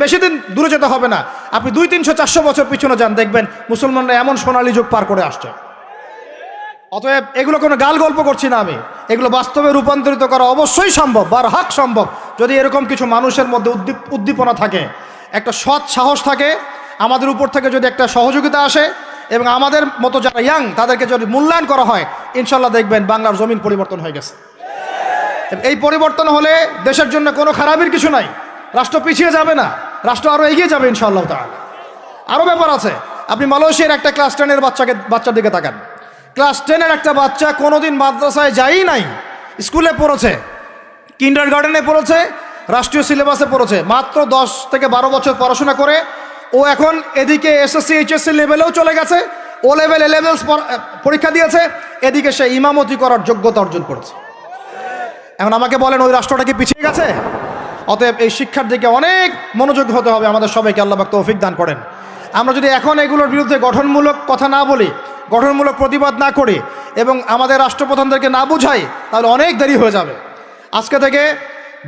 বেশি দিন দূরে যেতে হবে না, আপনি 200, 300, 400 বছর পিছনে যান, দেখবেন মুসলমানরা এমন সোনালী যুগ পার করে আসছে। অতএব এগুলো কোনো গাল গল্প করছি না আমি, এগুলো বাস্তবে রূপান্তরিত করা অবশ্যই সম্ভব, বারহাক সম্ভব, যদি এরকম কিছু মানুষের মধ্যে উদ্দীপনা থাকে, একটা সৎ সাহস থাকে, আমাদের উপর থেকে যদি একটা সহযোগিতা আসে এবং আমাদের মতো যারা ইয়াং তাদেরকে যদি মূল্যায়ন করা হয়, ইনশাল্লাহ দেখবেন বাংলার জমিন পরিবর্তন হয়ে গেছে। এই পরিবর্তন হলে দেশের জন্য কোনো খারাপের কিছু নাই, রাষ্ট্র পিছিয়ে যাবে না, রাষ্ট্র আরও এগিয়ে যাবে ইনশাআল্লাহ তাআলা। আরও ব্যাপার আছে, আপনি মালয়েশিয়ার একটা ক্লাস 10-এর বাচ্চার দিকে তাকান। ক্লাস 10-এর একটা বাচ্চা কোনোদিন মাদ্রাসায় যায়ই নাই, স্কুলে পড়েছে, কিন্ডারগার্টেনে পড়েছে, রাষ্ট্রীয় সিলেবাসে পড়েছে, মাত্র 10 থেকে 12 বছর পড়াশোনা করে ও এখন এদিকে এসএসসি এইচএসসি লেভেলেও চলে গেছে, ও লেভেল এ লেভেলস পরীক্ষা দিয়েছে, এদিকে সে ইমামতি করার যোগ্যতা অর্জন করেছে। এখন আমাকে বলেন ওই রাষ্ট্রটা কি পিছিয়ে গেছে? অতএব এই শিক্ষার দিকে অনেক মনোযোগ হতে হবে আমাদের সবাইকে, আল্লাহ পাক তৌফিক দান করেন। আমরা যদি এখন এগুলোর বিরুদ্ধে গঠনমূলক কথা না বলি, গঠনমূলক প্রতিবাদ না করি এবং আমাদের রাষ্ট্রপ্রধানদেরকে না বুঝাই, তাহলে অনেক দেরি হয়ে যাবে। আজকে থেকে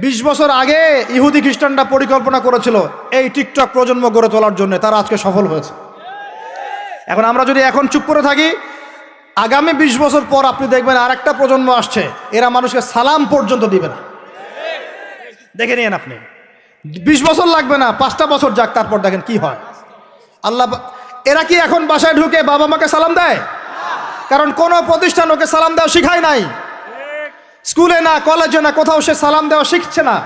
20 বছর আগে ইহুদি খ্রিস্টানরা পরিকল্পনা করেছিল এই টিকটক প্রজন্ম গড়ে তোলার জন্য, তারা আজকে সফল হয়েছে। এখন আমরা যদি এখন চুপ করে থাকি, আগামী 20 বছর পর আপনি দেখবেন আর একটা প্রজন্ম আসছে, এরা মানুষকে সালাম পর্যন্ত দিবে না। দেখে নিন আপনি, 20 বছর লাগবে না, 5টা বছর যাক, তারপর দেখেন কি হয়। আল্লাহ, এরা কি এখন বাসায় ঢুকে বাবা মাকে সালাম দেয়? কারণ কোনো প্রতিষ্ঠান ওকে সালাম দেওয়া শিখায় নাই, স্কুলে না, কলেজে না, কোথাও সে সালাম দেওয়া শিখছে না।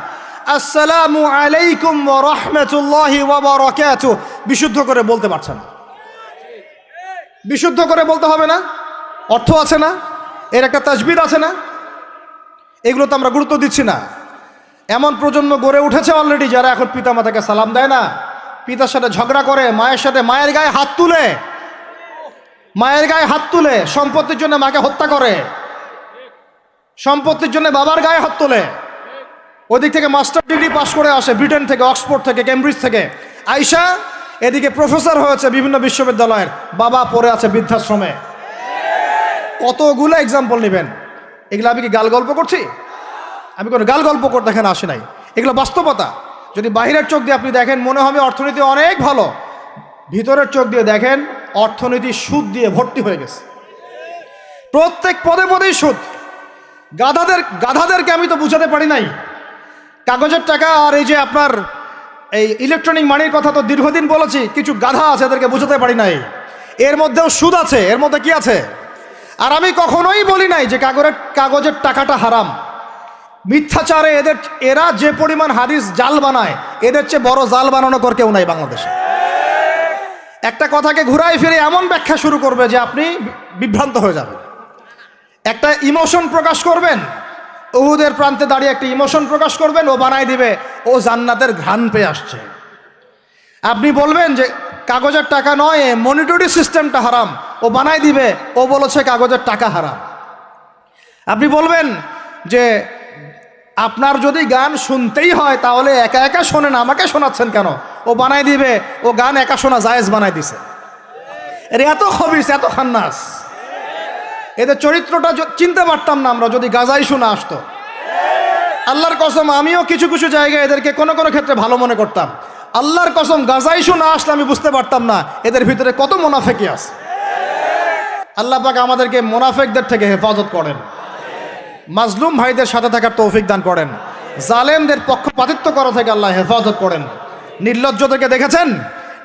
আসসালামু আলাইকুম ওয়া রাহমাতুল্লাহি ওয়া বারাকাতুহু বিশুদ্ধ করে বলতে পারছে না। বিশুদ্ধ করে বলতে হবে না? অর্থ আছে না? এর একটা তাজবিদ আছে না? এগুলো তো আমরা গুরুত্ব দিচ্ছি না। এমন প্রজন্ম গড়ে উঠেছে অলরেডি যারা এখন পিতা মাতাকে সালাম দেয় না, পিতার সাথে ঝগড়া করে, মায়ের সাথে, মায়ের গায়ে হাত তুলে, মায়ের গায়ে হাত তুলে, সম্পত্তির জন্য মাকে হত্যা করে, সম্পত্তির জন্য বাবার গায়ে হাত তোলে। ওদিক থেকে মাস্টার ডিগ্রি পাশ করে আসে ব্রিটেন থেকে, অক্সফোর্ড থেকে, কেমব্রিজ থেকে আইসা এদিকে প্রফেসর হয়েছে বিভিন্ন বিশ্ববিদ্যালয়ের, বাবা পড়ে আছে বৃদ্ধাশ্রমে। কতগুলো এক্সাম্পল নেবেন। এগুলো আমি কি গাল গল্প করছি? আমি কোনো গাল গল্প করতে এখানে আসি নাই, এগুলো বাস্তবতা। যদি বাহিরের চোখ দিয়ে আপনি দেখেন মনে হবে অর্থনীতি অনেক ভালো, ভিতরের চোখ দিয়ে দেখেন অর্থনীতি সুদ দিয়ে ভর্তি হয়ে গেছে। প্রত্যেক পদে পদেই সুদ। গাধাদেরকে আমি তো বুঝাতে পারি নাই, কাগজের টাকা আর এই যে আপনার এই ইলেকট্রনিক মানির কথা তো দীর্ঘদিন বলেছি, কিছু গাধা আছে এদেরকে বুঝাতে পারি নাই, এর মধ্যেও সুদ আছে, এর মধ্যে কি আছে। আর আমি কখনোই বলি নাই যে কাগজের টাকাটা হারাম। মিথ্যাচারে এরা যে পরিমাণ হাদিস জাল বানায়, এদের চেয়ে বড় জাল বানানো কর কেউ নাই বাংলাদেশে। একটা কথাকে ঘুরাই ফিরে এমন ব্যাখ্যা শুরু করবে যে আপনি বিভ্রান্ত হয়ে যাবেন। একটা ইমোশন প্রকাশ করবেন, উহুদের প্রান্তে দাঁড়িয়ে একটা ইমোশন প্রকাশ করবেন, ও বানাই দিবে ও জান্নাতের ঘ্রাণ পেয়ে আসছে। আপনি বলবেন যে কাগজের টাকা নয়, মনিটরি সিস্টেমটা হারাম, ও বানাই দিবে ও বলেছে কাগজের টাকা হারাম। আপনি বলবেন যে আপনার যদি গান শুনতেই হয় তাহলে একা একা শোনেন, আমাকে শোনাচ্ছেন কেন, ও বানাই দিবে ও গান একা শোনা জায়েজ বানাই দিছে। এর এত খবিস, এত খান্নাস, এদের চরিত্রটা চিনতে পারতাম না আমরা যদি গাজাই শোনা আসতো। আল্লাহর কসম, আমিও কিছু কিছু জায়গায় এদেরকে কোনো কোনো ক্ষেত্রে ভালো মনে করতাম। আল্লাহর কসম, গাজাই শোনা আসলে আমি বুঝতে পারতাম না এদের ভিতরে কত মুনাফেকি আছে। আল্লাহ পাক আমাদেরকে মুনাফেকদের থেকে হেফাজত করেন, মাজলুম ভাইদের সাথে থাকার তৌফিক দান করেন, জালেমদের পক্ষপাতিত্ব করা থেকে আল্লাহ হেফাজত করেন। নির্লজ্জদেরকে দেখেছেন?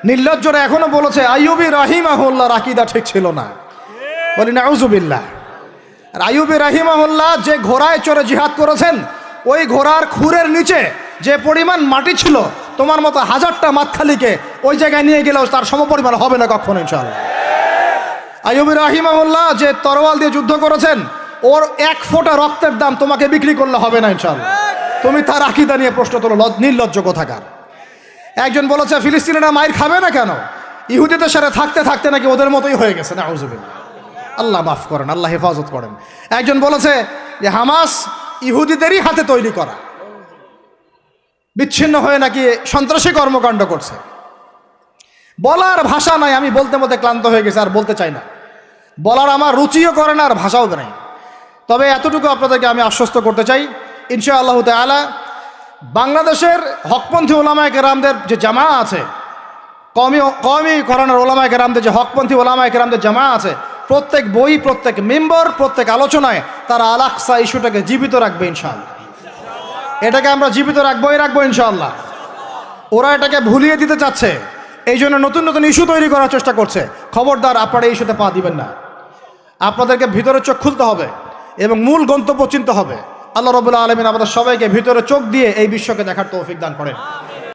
নির্লজ্জরা এখনো বলেছে আইয়ুবী রাহিমাহুল্লাহর আকীদা ঠিক ছিল না। বলি নাউযুবিল্লাহ। আর আইয়ুবী রাহিমাহুল্লাহ যে ঘোড়ায় চড়ে জিহাদ করেছেন, ওই ঘোড়ার খুরের নিচে যে পরিমাণ মাটি ছিল, তোমার মতো হাজারটা মাতখালিকে ওই জায়গায় নিয়ে গেলেও তার সমপরিমাণ হবে না কখনো ইনশাআল্লাহ। আইয়ুবী রাহিমাহুল্লাহ যে তরোয়াল দিয়ে যুদ্ধ করেছেন, ওর 1 ফোঁটা রক্তের দাম তোমাকে বিক্রি করলে হবে না ইনশাআল্লাহ। তুমি তার আকীদা নিয়ে প্রশ্ন তোলো, নির্লজ্জ কোথাকার। একজন বলেছে ফিলিস্তিনিরা মাইর খাবে না কেন, ইহুদিদের সাথে থাকতে থাকতে নাকি ওদের মতোই হয়ে গেছে। নাউযুবিল্লাহ, আল্লাহ মাফ করেন, আল্লাহ হেফাজত করেন। একজন বলেছে যে হামাস ইহুদিদেরই হাতে তৈরি করা, বিচ্ছিন্ন হয়ে নাকি সন্ত্রাসী কর্মকাণ্ড করছে। বলার ভাষা নাই, আমি বলতে বলতে ক্লান্ত হয়ে গেছি, আর বলতে চাই না। বলার আমার রুচিও করে না, আর ভাষাও নাই। তবে এতটুকু আপনাদেরকে আমি আশ্বস্ত করতে চাই, ইনশাআল্লাহ তাআলা বাংলাদেশের হকপন্থী ওলামায়ে কেরামদের যে জামা আছে, কওমি ঘরানার ওলামায়ে কেরামদের যে হকপন্থী ওলামায়ে কেরামদের জামা আছে, প্রত্যেক বই, প্রত্যেক মেম্বার, প্রত্যেক আলোচনায় তারা আল আকসা ইস্যুটাকে জীবিত রাখবে ইনশাআল্লাহ। এটাকে আমরা জীবিত রাখবো ইনশাআল্লাহ। ওরা এটাকে ভুলিয়ে দিতে চাচ্ছে, এই জন্য নতুন নতুন ইস্যু তৈরি করার চেষ্টা করছে। খবরদার, আপনারা এই ইস্যুতে পা দিবেন না। আপনাদেরকে ভিতরে চোখ খুলতে হবে এবং মূল গন্তব্য চিনতে হবে। আল্লাহ রাব্বুল আলামিন আমাদের সবাইকে ভিতরে চোখ দিয়ে এই বিশ্বকে দেখার তৌফিক দান করেন।